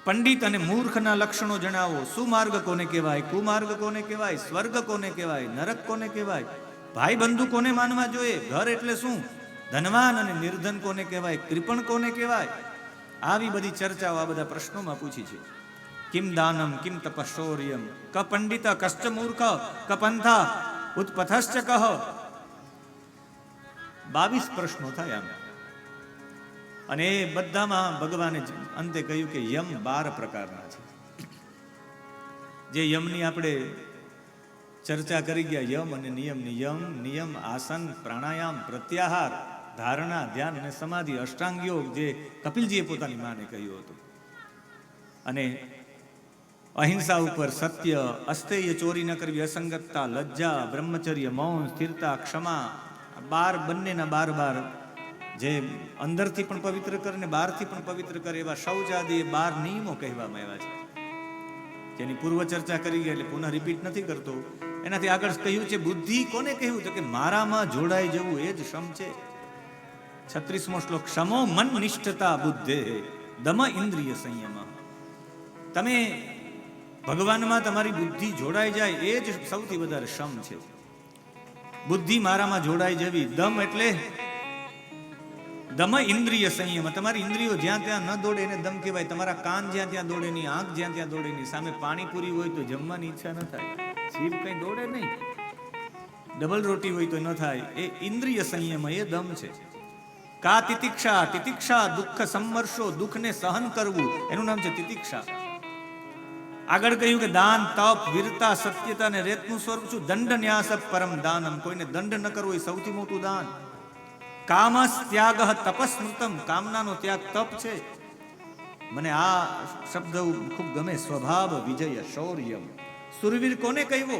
પંડિત અને મૂર્ખના લક્ષણો જણાવો. સુમાર્ગ કોને કહેવાય, કુમાર્ગ કોને કહેવાય, સ્વર્ગ કોને કહેવાય, નરક કોને કહેવાય, ભાઈ બંધુ કોને માનવા જોઈએ, ઘર એટલે શું, ધનવાન અને નિર્ધન કોને કહેવાય, કૃપણ કોને કહેવાય. આવી બધી ચર્ચાઓ આ બધા પ્રશ્નોમાં પૂછી છે. કિમ દાનમ કિમ તપશૌર્યમ ક પંડિત કશ્ચ મૂર્ખ ક પંથા ઉત્પથશ્ચ કહ. 22 પ્રશ્નો થાય આમ. અને એ બધામાં ભગવાને અંતે કહ્યું કે યમ 12 પ્રકારના છે. જે યમની આપણે ચર્ચા કરી ગયા, યમ અને નિયમની. યમ, નિયમ, આસન, પ્રાણાયામ, પ્રત્યાહાર, ધારણા, ધ્યાન અને સમાધિ, અષ્ટાંગ યોગ, જે કપિલજીએ પોતાની માને કહ્યું હતું. અને અહિંસા ઉપર સત્ય, અસ્થેય, ચોરી ન કરવી, અસંગતતા, લજ્જા, બ્રહ્મચર્ય, મૌન, સ્થિરતા, ક્ષમા, 12 બંનેના 12 જે અંદરથી પણ પવિત્ર કરે ને બહારથી પણ પવિત્ર કરે એવા શૌચાદી 12 નિયમો કહેવામાં આવ્યા છે, જેની પૂર્વ ચર્ચા કરી ગયા એટલે પુનઃ રિપીટ નથી કરતો. એનાથી આગળ કહ્યું છે બુદ્ધિ કોને કહ્યું તો કે મારામાં જોડાઈ જવું એ જ શમ છે. 36મો શ્લોક, ક્ષમો મન નિષ્ઠતા બુદ્ધે દમ ઇન્દ્રિય સંયમ. તમે ભગવાનમાં તમારી બુદ્ધિ જોડાઈ જાય એ જ સૌથી વધારે શમ છે. બુદ્ધિ મારામાં જોડાઈ જવી. દમ એટલે દમ ઇન્દ્રિય સંયમ. તમારી ઇન્દ્રિયો જ્યાં ત્યાં ન દોડે એને દમ કહેવાય. તમારા કાન જ્યાં ત્યાં દોડે નહીં, આંખ જ્યાં ત્યાં દોડે નહીં. સામે પાણીપુરી હોય તો જમવાની ઈચ્છા ન થાય, જીભ કઈ દોડે નહીં. ડબલ રોટી હોય તો ન થાય. એ ઇન્દ્રિય સંયમ, એ દમ છે. કા તિતિક્ષા. તિતિક્ષા દુઃખ સંમર્ષો, દુઃખને સહન કરવું, એનું નામ છે તિતિક્ષા. આગળ કહ્યું કે દાન, તપ, વીરતા, સત્યતા અને રેતનું સ્વરૂપ શું? દંડ ન્યાસ પરમ દાનમ. કોઈને દંડ ન કરવો એ સૌથી મોટું દાન. કામસ ત્યાગ તપસ્મૃતમ. કામનાનો ત્યાગ તપ છે. મને આ શબ્દ ખૂબ ગમે. સ્વભાવ વિજય શૌર્યમ. સુરવીર કોને કહેવો?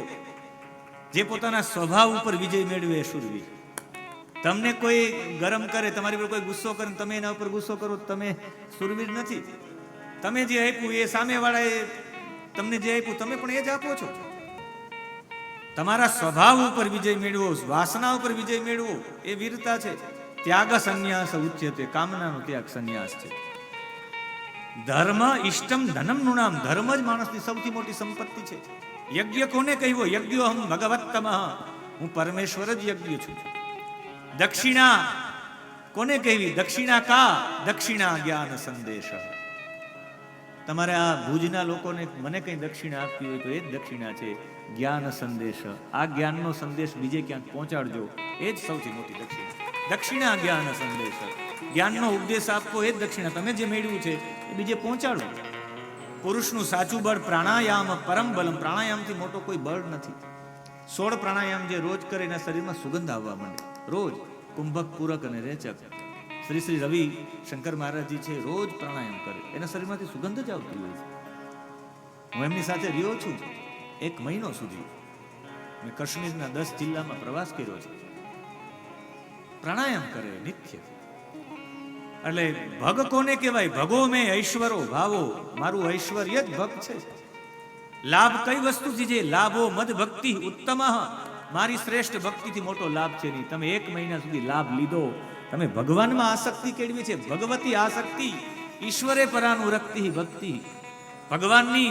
જે પોતાના સ્વભાવ ઉપર વિજય મેળવે એ સુરવીર. તમને કોઈ ગરમ કરે, તમારી પર કોઈ ગુસ્સો કરે, તમે એના ઉપર ગુસ્સો કરો, તમે સુરવીર નથી. તમે જે આપ્યું એ સામેવાળાએ તમને જે આપ્યું તમે પણ એ જ આપો છો. તમારા સ્વભાવ ઉપર વિજય મેળવો, વાસના ઉપર વિજય મેળવો, એ વીરતા છે. ત્યાગ સંન્યાસ ઉચ્યતે. કામનાનો ત્યાગ સંન્યાસ છે. ધર્મ ઇષ્ટમ ધનમ નૃણામ. ધર્મ જ માણસની સૌથી મોટી સંપત્તિ છે. યજ્ઞ કોને કહ્યો? યજ્ઞો હમ ભગવત્તમ. હું પરમેશ્વર જ યજ્ઞ છું. દક્ષિણા કોને કહેવી? દક્ષિણા કા? દક્ષિણા જ્ઞાન સંદેશ. તમારે આ ભુજના લોકોને મને કઈ દક્ષિણા આપવી હોય તો એ જ દક્ષિણા છે, જ્ઞાન સંદેશ. આ જ્ઞાનનો સંદેશ બીજે ક્યાંક પહોંચાડજો, એ જ સૌથી મોટી દક્ષિણા. દક્ષિણા જ્ઞાન સંદેશ. જ્ઞાનનો ઉપદેશ આપવો એ જ દક્ષિણા. તમે જે મેળવ્યું છે એ બીજે પહોંચાડો. પુરુષનું સાચું બળ પ્રાણાયામ પરમ બલમ. પ્રાણાયામથી મોટો કોઈ બળ નથી. 16 પ્રાણાયામ જે રોજ કરે એના શરીરમાં સુગંધ આવવા માંડે. રોજ કુંભક, પૂરક અને રેચક. શ્રી શ્રી રવિ શંકર મહારાજજી છે, રોજ પ્રાણાયામ કરે, એના શરીરમાંથી સુગંધ જ આવતી હોય છે. હું એમની સાથે રહ્યો છું 1 મહિનો સુધી. મેં કાશ્મીરના 10 જિલ્લામાં પ્રવાસ કર્યો છે. પ્રાણાયામ કરે નિત્ય. એટલે ભગ કોને કહેવાય? ભગો મેં ઐશ્વરો ભાવો. મારું ઐશ્વર્ય જ ભગ છે. લાભ કઈ વસ્તુ છે? લાભો મદ ભક્તિ ઉત્તમ. મારી શ્રેષ્ઠ ભક્તિથી મોટો લાભ છે નહીં. તમે 1 મહિના સુધી લાભ લીધો, તમે ભગવાનમાં આસક્તિ કેળવી છે. ભગવતી આસક્તિ ઈશ્વરે પરાનુરક્તિ ભક્તિ. ભગવાનની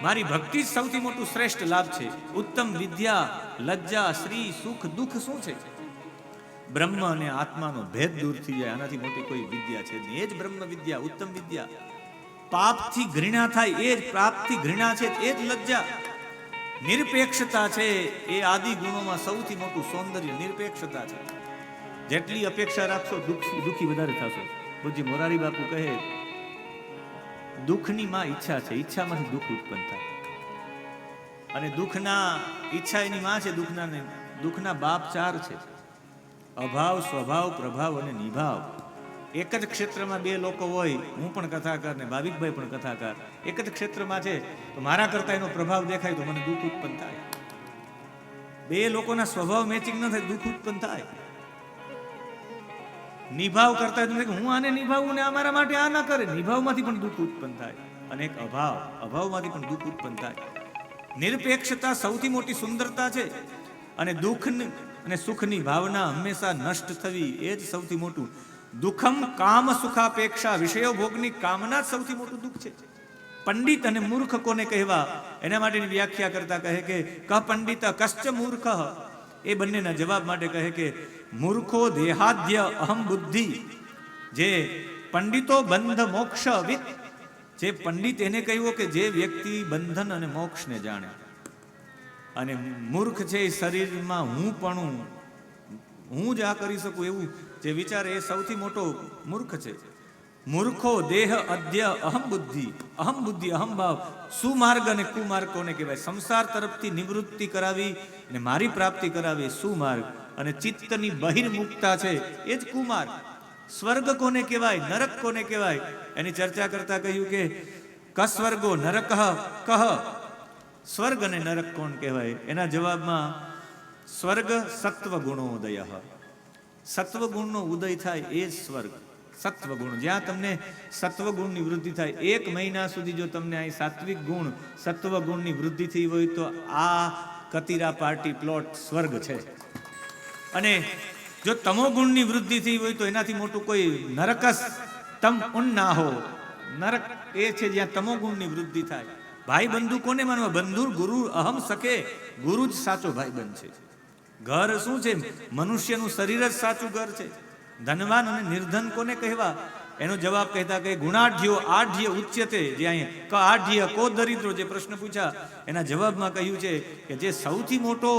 મારી ભક્તિ જ સૌથી મોટું શ્રેષ્ઠ લાભ છે. ઉત્તમ વિદ્યા, લજ્જા, શ્રી, સુખ, દુઃખ શું છે? બ્રહ્મ અને આત્માનો ભેદ દૂર થઈ જાય, આનાથી મોટી કોઈ વિદ્યા છે નહીં. એ જ બ્રહ્મ વિદ્યા, ઉત્તમ વિદ્યા. પાપથી ઘૃણા થાય એ જ પ્રાપ્તિ ઘૃણા છે, એ જ લજ્જા. નિરપેક્ષતા છે એ આદિ ગુણોમાં સૌથી મોટું સૌંદર્ય નિરપેક્ષતા છે. જેટલી અપેક્ષા રાખશો દુઃખી વધારે થશો. પૂજ્ય મોરારી બાપુ કહે દુઃખની માં ઈચ્છા છે, ઈચ્છામાંથી દુઃખ ઉત્પન્ન થાય. અને દુઃખના ઈચ્છા એની માં છે. દુઃખના બાપ 4 છે: અભાવ, સ્વભાવ, પ્રભાવ અને નિભાવ. એક જ ક્ષેત્રમાં 2 લોકો હોય, હું પણ કથાકાર ને ભાવિકભાઈ પણ કથાકાર, એક જ ક્ષેત્રમાં છે તો મારા કરતા એનો પ્રભાવ દેખાય તો મને દુઃખ ઉત્પન્ન થાય. 2 લોકોના સ્વભાવ મેચિંગ ન થાય, દુઃખ ઉત્પન્ન થાય. નિભાવ કરતા હું આને નિભાવું ને અમારા માટે આ ના કરે, નિભાવમાંથી પણ દુઃખ ઉત્પન્ન થાય. અને એક અભાવમાંથી પણ દુઃખ ઉત્પન્ન થાય. નિરપેક્ષતા સૌથી મોટી સુંદરતા છે. અને દુઃખ અને સુખની ભાવના હંમેશા નષ્ટ થવી એ જ સૌથી મોટું. દુઃખમ કામ સુખાપેક્ષા. વિષયો ભોગની કામના જ સૌથી મોટું દુઃખ છે. પંડિત અને મૂર્ખ કોને કહેવા? એના માટેની વ્યાખ્યા કરતા કહે કે ક પંડિત કશ્ચ મૂર્ખ. એ બંનેના જવાબ માટે કહે કે મૂર્ખો દેહાદ્ય અહમ બુદ્ધિ. જે પંડિતો બંધ મોક્ષ વિદ. જે પંડિત એને કહ્યું કે જે વ્યક્તિ બંધન અને મોક્ષને જાણે. અને મૂર્ખ છે એ શરીરમાં હું જ આ કરી શકું એવું જે વિચારે એ સૌથી મોટો મૂર્ખ છે. મૂર્ખો દેહ અધ્ય અહમ બુદ્ધિ, અહમ બુદ્ધિ અહમ ભાવ, સુમાર્ગ અને કુમાર્ગ કોને કહેવાય? સંસાર તરફથી નિવૃત્તિ કરાવી અને મારી પ્રાપ્તિ કરાવી સુમાર્ગ, અને ચિત્તની બહિર્મુક્તા છે એ જ કુમાર્ગ. સ્વર્ગ કોને કહેવાય, નરક કોને કહેવાય? એની ચર્ચા કરતા કહ્યું કે કસ્વર્ગો નરક કહ, સ્વર્ગ અને નરક કોણ કહેવાય? એના જવાબમાં સ્વર્ગ સત્વ ગુણોદય, સત્વગુણનો ઉદય થાય એ જ સ્વર્ગ. સત્વગુણ, જ્યાં તમને સત્વગુણની વૃદ્ધિ થાય. 1 મહિના સુધી જો તમને અહીં સાત્વિક ગુણ સત્વગુણની વૃદ્ધિ થઈ હોય તો આ કતિરા પાર્ટી પ્લોટ સ્વર્ગ છે. અને જો તમોગુણની વૃદ્ધિ થઈ હોય તો એનાથી મોટું કોઈ નરકસ તમ ઉન્નાહો, નરક એ છે જ્યાં તમોગુણની વૃદ્ધિ થાય. ભાઈ બંધુ કોને માનવા? બંધુ ગુરુ અહમ સકે, ગુરુ જ સાચો ભાઈ બંધ છે. ઘર શું છે? મનુષ્યનું શરીર જ સાચું ઘર છે. ધનવાન અને નિર્ધન કોને કહેવા? એનો જવાબ કહેતા કે ગુણાઢ્યો આઢ્ય ઉચ્યતે, જે અહીંયા ક આઢ્ય કો દરિદ્રો જે પ્રશ્ન પૂછ્યા એના જવાબમાં કહ્યું છે કે જે સૌથી મોટો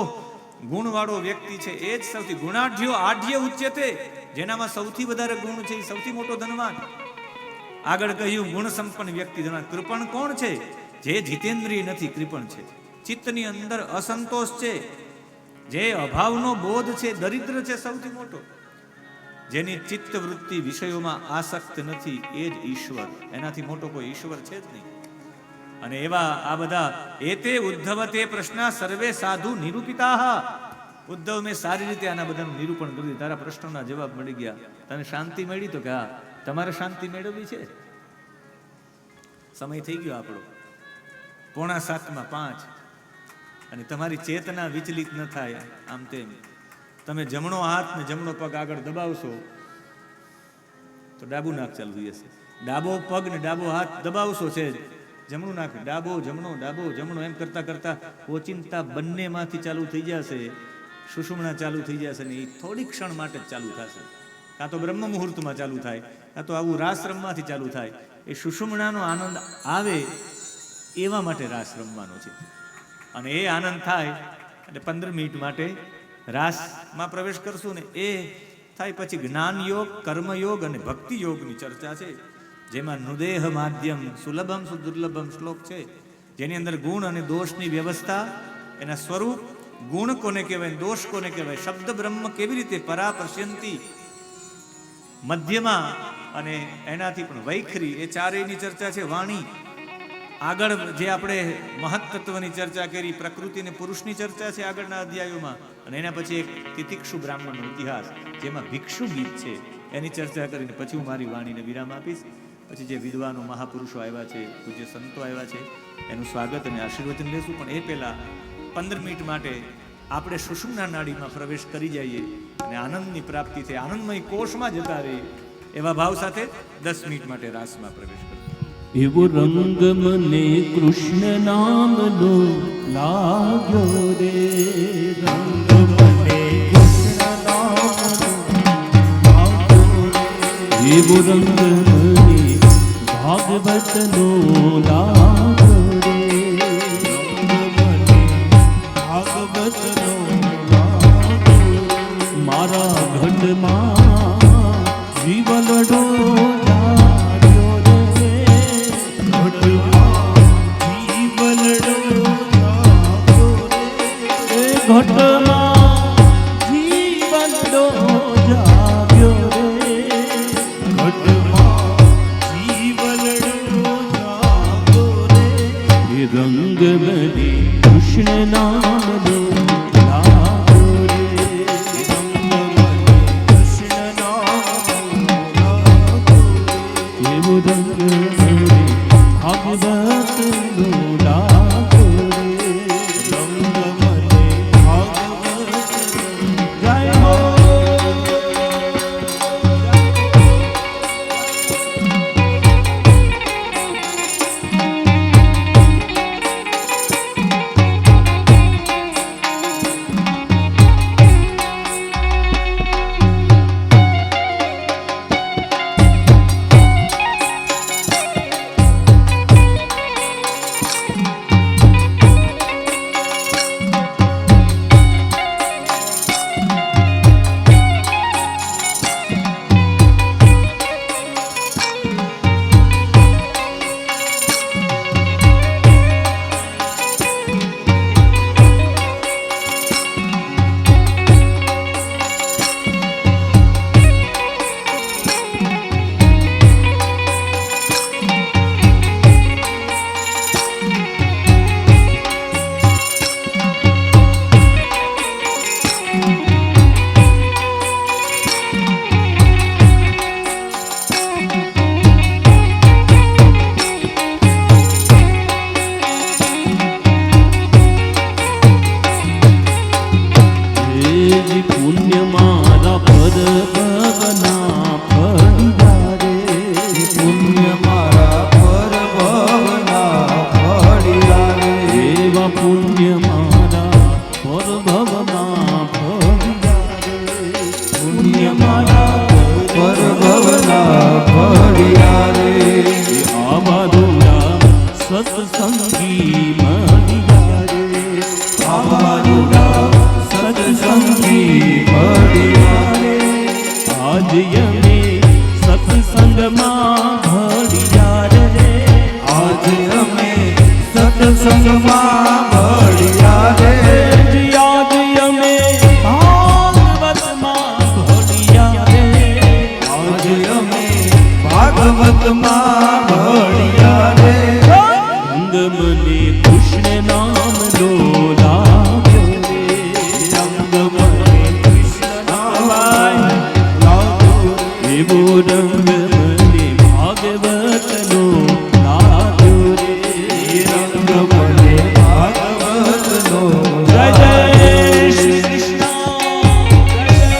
ગુણવાળો વ્યક્તિ છે એ જ સૌથી ગુણાઢ્યો આઢ્ય ઉચ્યતે, જેનામાં સૌથી વધારે ગુણ છે એ સૌથી મોટો ધનવાન. આગળ કહ્યું ગુણ સંપન્ન વ્યક્તિ ધનવાન. કૃપણ કોણ છે? જે જીતેન્દ્રિય નથી, કૃપણ છે. ચિત્તની અંદર અસંતોષ છે, જે અભાવનો બોધ છે, દરિદ્ર છે સૌથી મોટો. જેની ચિત્ત વૃત્તિ વિષયોમાં આસક્ત નથી એ જ ઈશ્વર. એનાથી મોટો કોઈ ઈશ્વર છે જ નહીં. અને એવા આ બધા એતે ઉદ્ધવ તે પ્રશ્ન સર્વે સાધુ નિરૂપિતા. ઉદ્ધવ મેં સારી રીતે આના બધાનું નિરૂપણ કર્યું. તારા પ્રશ્નોના જવાબ મળી ગયા. તને શાંતિ મળી? તો કે હા. તમારે શાંતિ મેળવવી છે? સમય થઈ ગયો આપણો 6:45, અને તમારી ચેતના વિચલિત ન થાય આમ તેમ. તમે જમણો હાથ ને જમણો પગ આગળ દબાવશો તો ડાબુ નાક ચાલુ થઈ જશે. ડાબો પગ ને ડાબો હાથ દબાવશો છે જમણું નાક, ડાબો જમણો ડાબો જમણો એમ કરતા કરતા ઓચિંતા બંનેમાંથી ચાલુ થઈ જશે. સુષુમ્ના ચાલુ થઈ જશે ને એ થોડી ક્ષણ માટે જ ચાલુ થશે. કાં તો બ્રહ્મ મુહૂર્તમાં ચાલુ થાય, કાં તો આવું રાસ રમવાથી ચાલુ થાય. એ સુષુમ્નાનો આનંદ આવે એવા માટે રાસ રમવાનો છે. અને એ આનંદ થાય એટલે 15 મિનિટ માટે રાસમાં પ્રવેશ કરશું ને એ થાય પછી જ્ઞાન યોગ, કર્મયોગ અને ભક્તિ યોગની ચર્ચા છે, જેમાં નૃદેહ માધ્યમ સુલભમ સુદુર્લભમ શ્લોક છે, જેની અંદર ગુણ અને દોષની વ્યવસ્થા, એના સ્વરૂપ, ગુણ કોને કહેવાય, દોષ કોને કહેવાય, શબ્દ બ્રહ્મ કેવી રીતે પરા પશ્યંતી, મધ્યમાં અને એનાથી પણ વૈખરી, એ ચારેયની ચર્ચા છે. વાણી, આગળ જે આપણે મહત્તત્વની ચર્ચા કરી, પ્રકૃતિ અને પુરુષની ચર્ચા છે આગળના અધ્યાયોમાં. અને એના પછી એક તિતિક્ષુ બ્રાહ્મણનો ઇતિહાસ, જેમાં ભિક્ષુ ગીત છે, એની ચર્ચા કરીને પછી હું મારી વાણીને વિરામ આપીશ. પછી જે વિદ્વાનો મહાપુરુષો આવ્યા છે, પૂજ્ય સંતો આવ્યા છે, એનું સ્વાગત અને આશીર્વચન લેશું. પણ એ પહેલાં 15 મિનિટ માટે આપણે સુષુમ્ના નાડીમાં પ્રવેશ કરી જઈએ અને આનંદની પ્રાપ્તિ થાય, આનંદમય કોષમાં જતા રહીએ એવા ભાવ સાથે 10 મિનિટ માટે રાસમાં પ્રવેશ કરીએ. એવો રંગ મને કૃષ્ણ નામનો લાગ્યો રે, રંગ મને કૃષ્ણ નામનો લાગ્યો રે, એવો રંગ મને ભાગવતનો લાગ્યો રે, રંગ મને ભાગવતનો લાગ્યો રે, મારા ઘટમાં જીવનડો ઘટમાં જીવનડો જાગ્યો રે, ઘટમાં જીવનડો જાગ્યો રે, એ રંગ મને કૃષ્ણ નામનો લાગ્યો રે, રંગ મને કૃષ્ણ નામનો લાગ્યો રે, એવો રંગ મને ભાગવતનો લાગ્યો રે, રંગ મને ભાગવતનો સત્સંગી મળ્યા રે અમારું ગામ સત્સંગી મળ્યા રે આજ અમે સત્સંગમાં ભળ્યા રે આજ અમે સત્સંગમાં ભળ્યા રે આજ અમે ભાગવતમાં ભળ્યા રે આજ અમે ભાગવતમાં ભળ્યા રે રંગ મને કૃષ્ણ નામ લો લાગ્યો રે રંગ મને કૃષ્ણ નામ લાગ્યો એવો રંગ મને ભાગવતનો લાગ્યો રે રંગ મને ભાગવતનો જય જય શ્રી કૃષ્ણ જય જય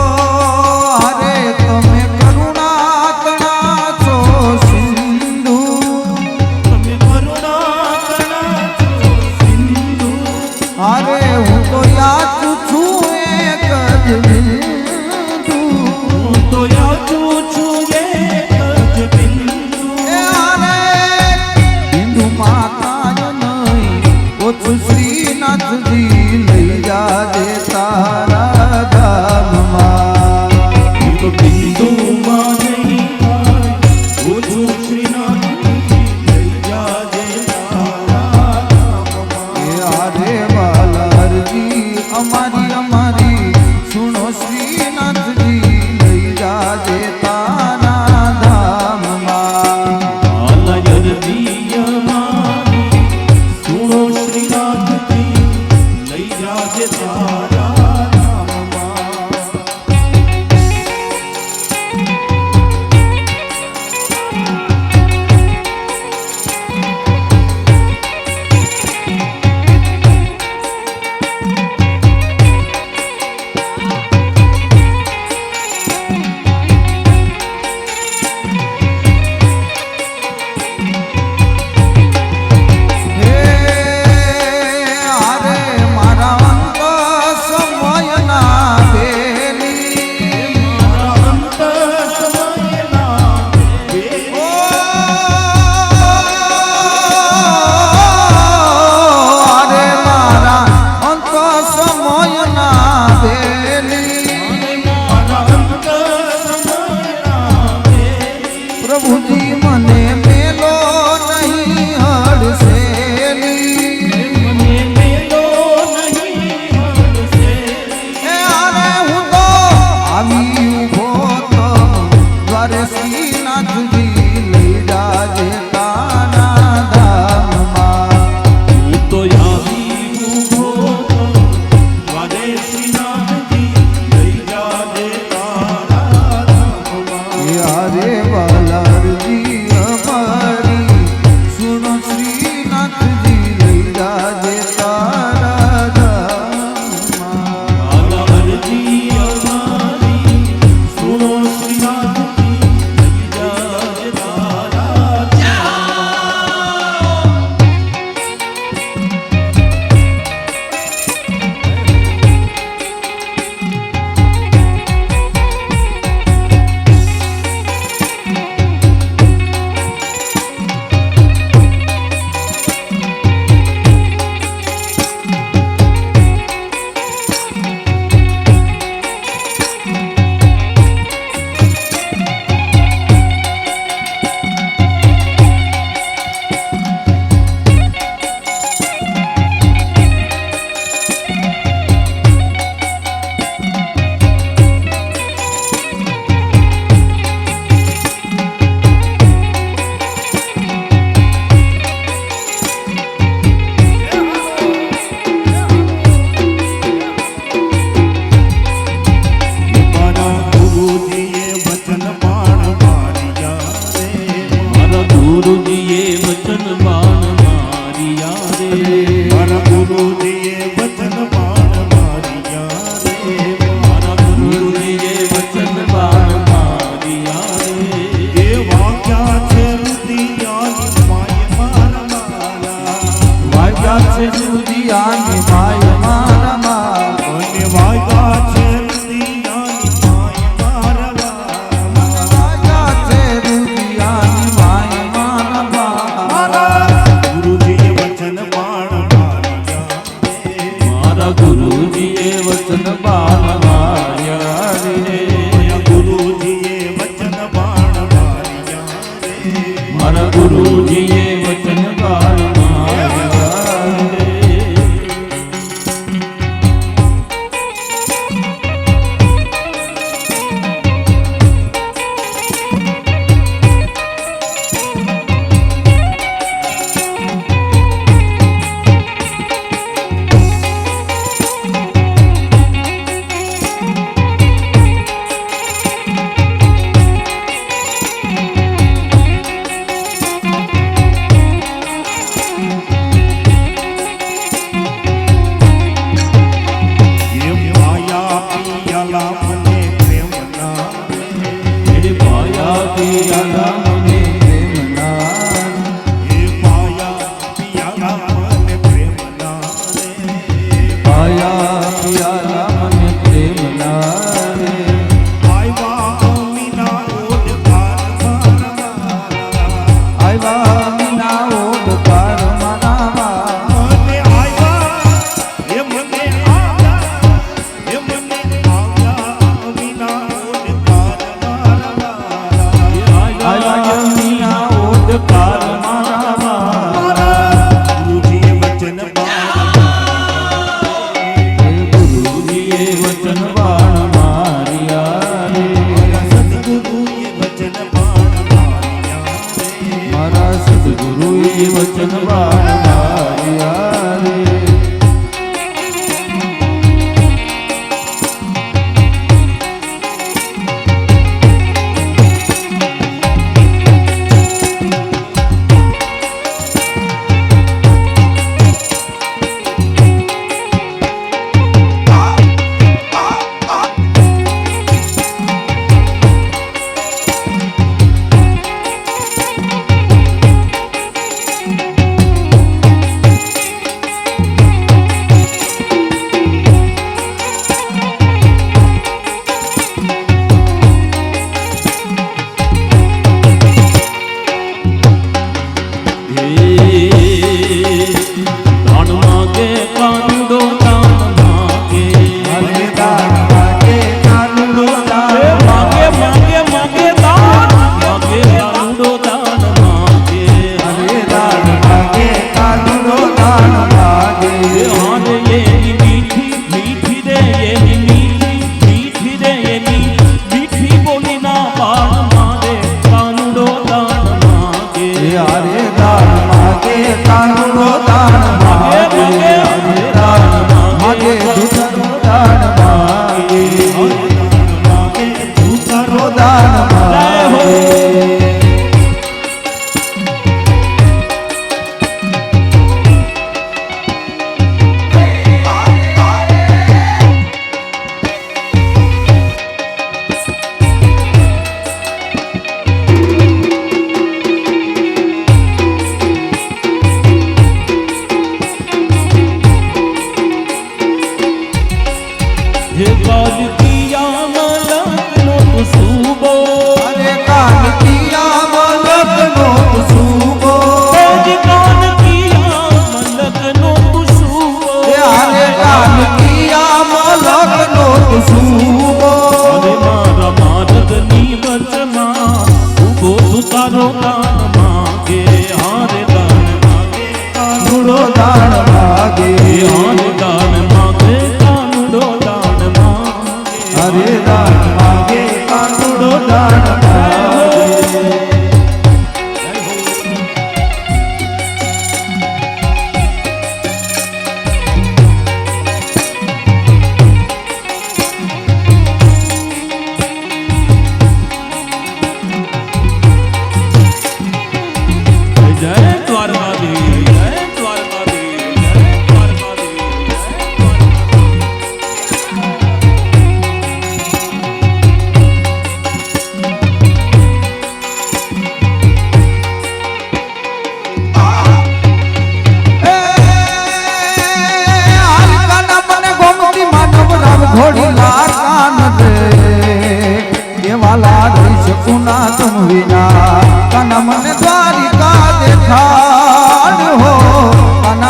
અરે તમે કરુણા કણા છો સિંધુ તમે કરુણા કણા છો સિંધુ અરે હું તો યાચું છું એક જ બિંદુ હું તો યાચું છું એક જ બિંદુ એ અરે બિંદુ માતા નહીં ઓછું શ્રીનાથજી લઈ જાજે તારા ધામમાં તો બિંદુમાં નહીં થાય ઓછું શ્રીનાથજી લઈ જાજે તારા ધામમાં. એ આરે વાલરજી અમારી સુનો શ્રીનાથજી લઈ જાજે તારા ધામમાં આલયર દિયમાની સુણો શ્રીનાથજી લઈ જાજે તારા ધામમાં. હે આરે મારા અંત મારા ગુરુજીએ વચન બાણ માર્યા રે. ગુરુજીએ વચન બાણ માર્યા રે. મારા ગુરુજીએ વચન બાણ માર્યા રે. વચન બાણ માર્યા રે.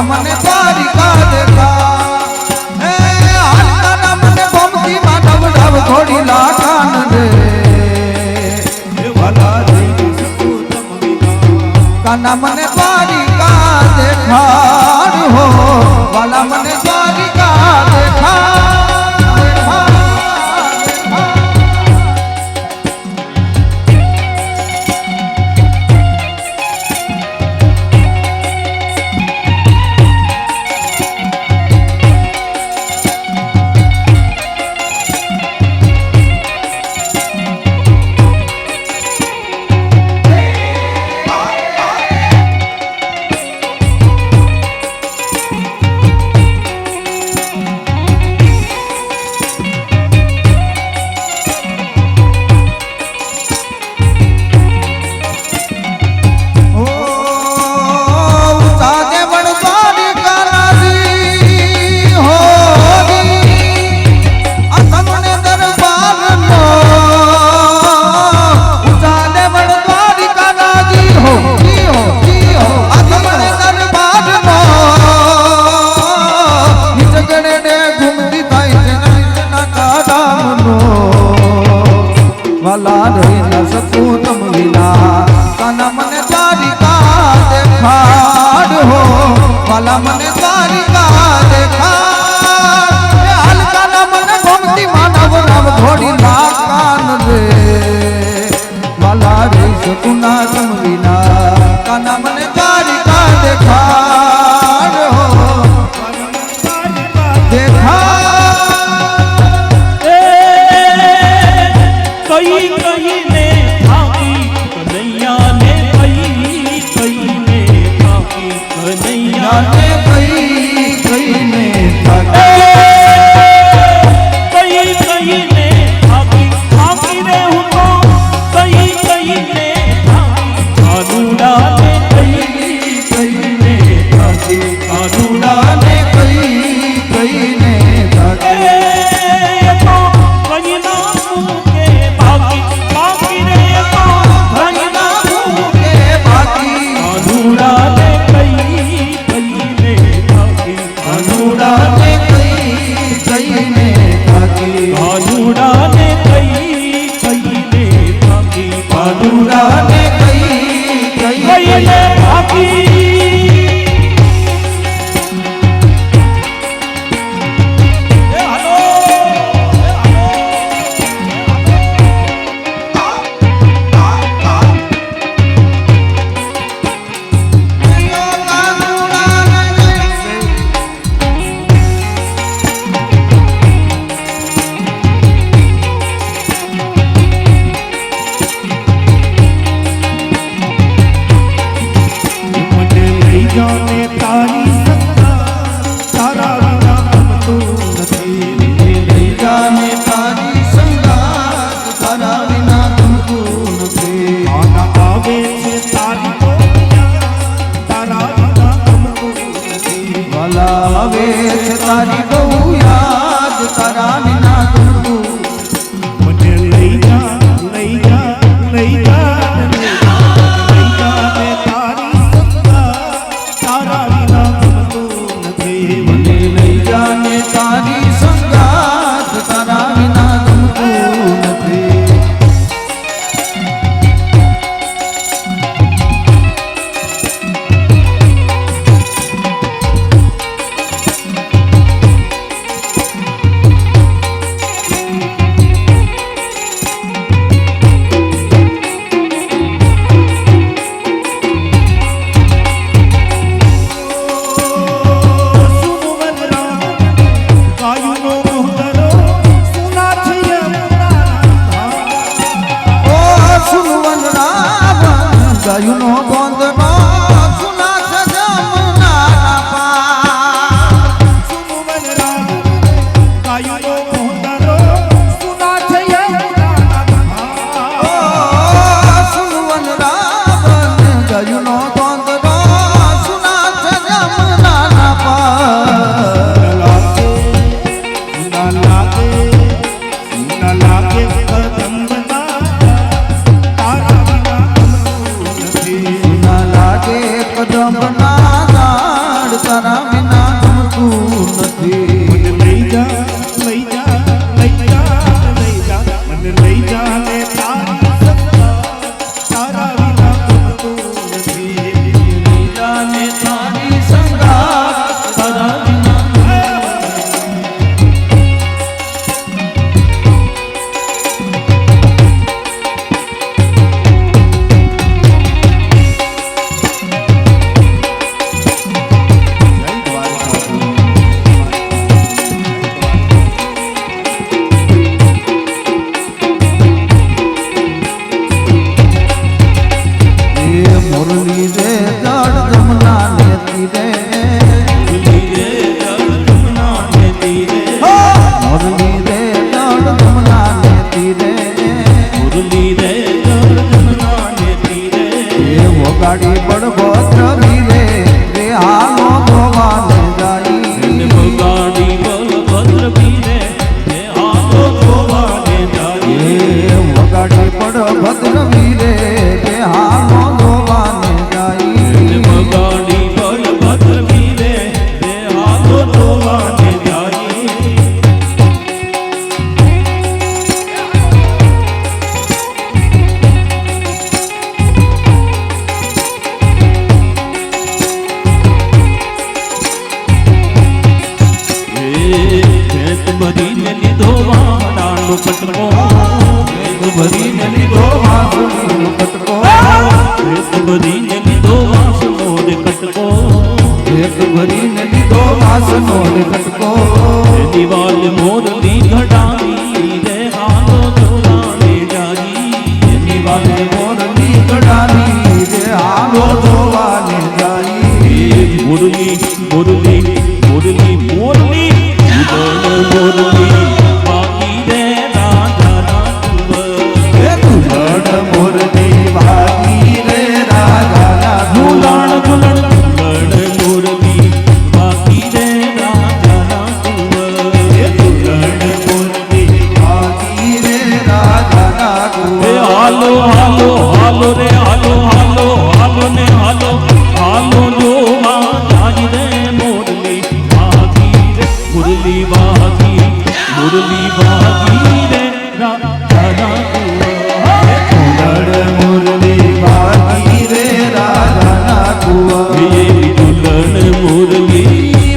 મને દ્વારિકા દેખા હે કાના મને દ્વારિકા દેખાડ હો વાલા મને દ્વારિકા દેખાડ વાલા રહી ન શકું તમ વિના કાના મને દ્વારિકા દેખાડ હો વાલા મને દ્વારિકા દેખાડ હાલ કાના મને ગોમતી માનવ રામ ઘોડી લાકાન રે વાલા રહી શકું ના તમ વિના કાના મને દ્વારિકા દેખાડ હો દેખાડ કઈ કઈને થાકી કનૈયા ને કઈ કઈને થાકી કનૈયા ને કઈને થાકી કઈ કઈને થાકી થાકી રે હું તો કઈ કઈને થાકી કાનુડા ને કઈને થાકી કાનુડા ને કઈને થાકી આવે છે તારી બહુ યાદ તારા વિના તું મને લઈ જા લઈ જા લઈ જા લઈ જા ને તારી સંગા તારા વિના ગમતું નથી મને લઈ જા ને તારી સંગાત તારા વિના ગમતું નથી ભેંસ ભરીને લીધો વાડાનો કટકો ભરીને લીધો વાંસળીનો કટકો ભેંસ ભરીને લીધો વાંસનો રે કટકો ભેંસ ભરીને લીધો વાંસનો રે કટકો દિવાલ મોરલી ઘડાવી રે હાલો જોરાને જાઈ દિવાલે મોરની કડાની રે હાલો જોવાને જાઈ મુરલી મુરલી મુરલી મુરલી મુરલી બાકી રે રાજા હે તુલડ મોરની વાગી રે રાજા ઝુલણ ઝુલણ ઝુલણ મુરલી બાકી રે રાજા હે તુલડ મોરની વાગી રે રાજા હે હાલો હાલો હાલો રે હાલો હાલો હાલો ને હાલો હાલો જો જાજી રે મુરલી બાકી રે મુરલી બાકી રે રાજા તુલડ મોરની વાગી રે રાજા કુવા ये दुल्हन मुरली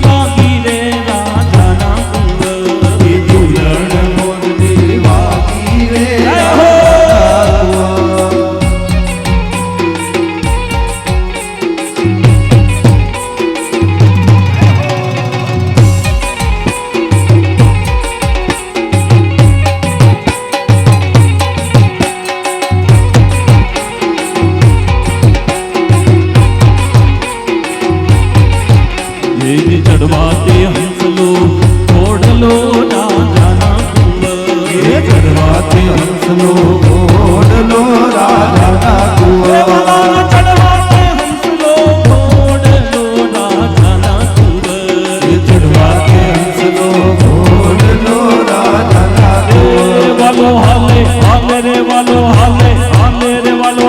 बाकी रे राजा ना कुंवर ये તુલડ મોરની વાગી રે રાજા કુવા ये चढ़वाते हंसलो ओढ़लो राजा ना कुंवर ये चढ़वाते हंसलो ओढ़लो राजा कुआ चढ़वाते हंसलो ओढ़लो राजा ना कुंवर ये चढ़वाते हंसलो ओढ़लो राजा वालो हाले हाले रे वालो हाले हाले रे वालो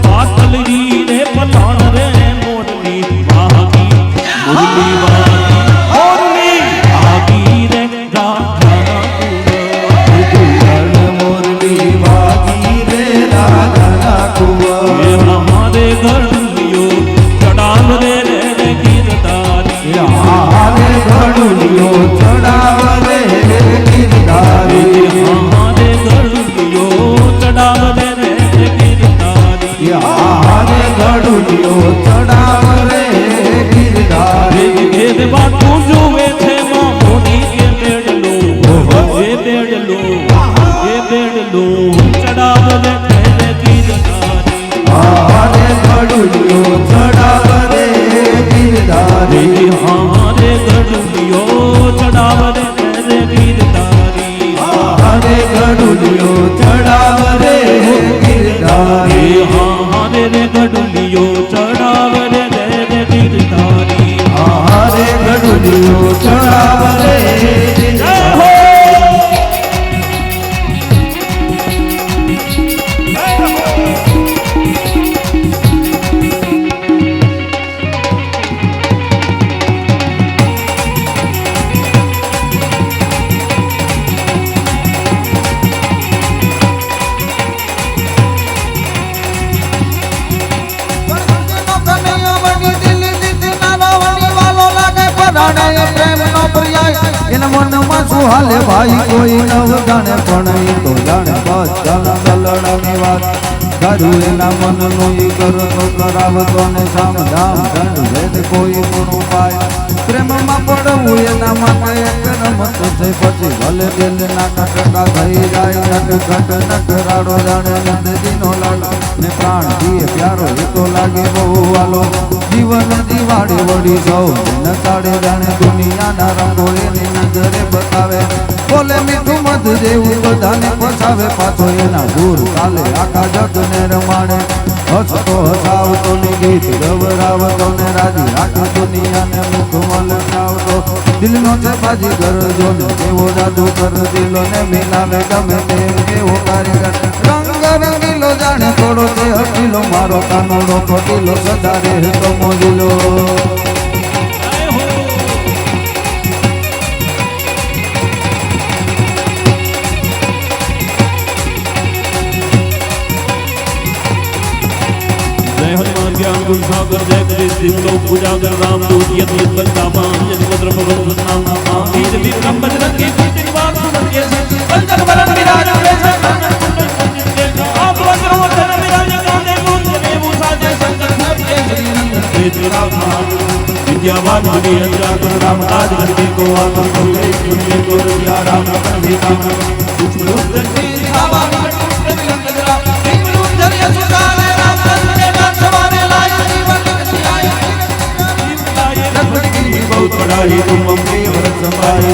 पातल जी रे पलाण रे मोरली बागी मुरली बागी मोरली बागी रे राजा તુલડ મોરની વાગી રે રાજા કુआ ये हमारे घर लियो चढ़ाव रे रे रे गिरदारी હારે ઘડુલિયો ચડાવ રે ગિરધારી ये हमारे घर लियो चढ़ाव रे रे रे गिरदारी હારે ઘડુલિયો ચડાવ રે ગિરધારી भेद बातू जुए थे मामोनी के बेड़ लो ये बेड़ लो ये बेड़ लो चढ़ाव रे रे गिरदारी હારે ઘડુલિયો ચડાવ રે ગિરધારી हमारे गढ़ुलियो चढ़ाव रे रे गिरदारी હારે ઘડુલિયો ચડાવ રે ગિરધારી हमारे रे गढ़ुलियो चढ़ाव रे रे गिरदारी હારે ઘડુલિયો ચડાવ રે ગિરધારી મનમાં શું હાલે ભાઈ કોઈ નવ જાણે પણ ઈ તો જાણે બસ દલડાની વાત ગારું એના મનનો ઈ કરતો કરાવતો ને સામધામ દંડ વેદ કોઈ પણ ઉપાય પ્રેમમાં પડવું એના માટે એક રમત છે પછી ભલે દિલ ના કટકા થઈ જાય નટખટ નટરાડો જાણે નંદજીનો લાડો ને પ્રાણ દીએ પ્યારો એ તો લાગે બહુ વાલો જીવન દિવાળી વળી સૌ નચાડે જાણે દુનિયાના રંગો એની નજરે બતાવે બોલે મીઠું મધ જેવું બધાને પછાવે પાછો એના દૂર ચાલે આખા જગને રમાડે હસતો હસાવતો ને ગીત ગવરાવતો ને રાજી આખી દુનિયાને મુખમાં લખાવતો દિલનો છે બાજી ગરજો ને કેવો જાદુ કર દિલો ને મિલાવે ગમે તેમ કેવો કારીગર રંગ રંગીલો જાણે થોડો તે હકીલો મારો કાનોડો ખોટીલો સદા રહે તો મોજીલો जय हनुमान ज्ञान गुण सागर जय कृष्ण दिवलोक पूजागर राम दूत यति बलदामा जगभद्र भगवान सतनाम नाम वीर विक्रम बजरंगी कुंती बात सुनते कंचन बरन विराज आप वज्रवदन विराज कांधे कुंजने भूषा जय शंकर सबके श्री नंदन तेज राम विद्यावान गुणी अंजाकर राम काज करके को आकर करुणे सुनने को दिया राम रतन सीता सूक्ष्म रूप दर्शी दिखावा विलंग जरा एक रूप धरिया सुजाने राम चंद्र के नाम सवारे लाए जीवन जियाए बहुत बड़ा ही तुम अम्बे भरत समाए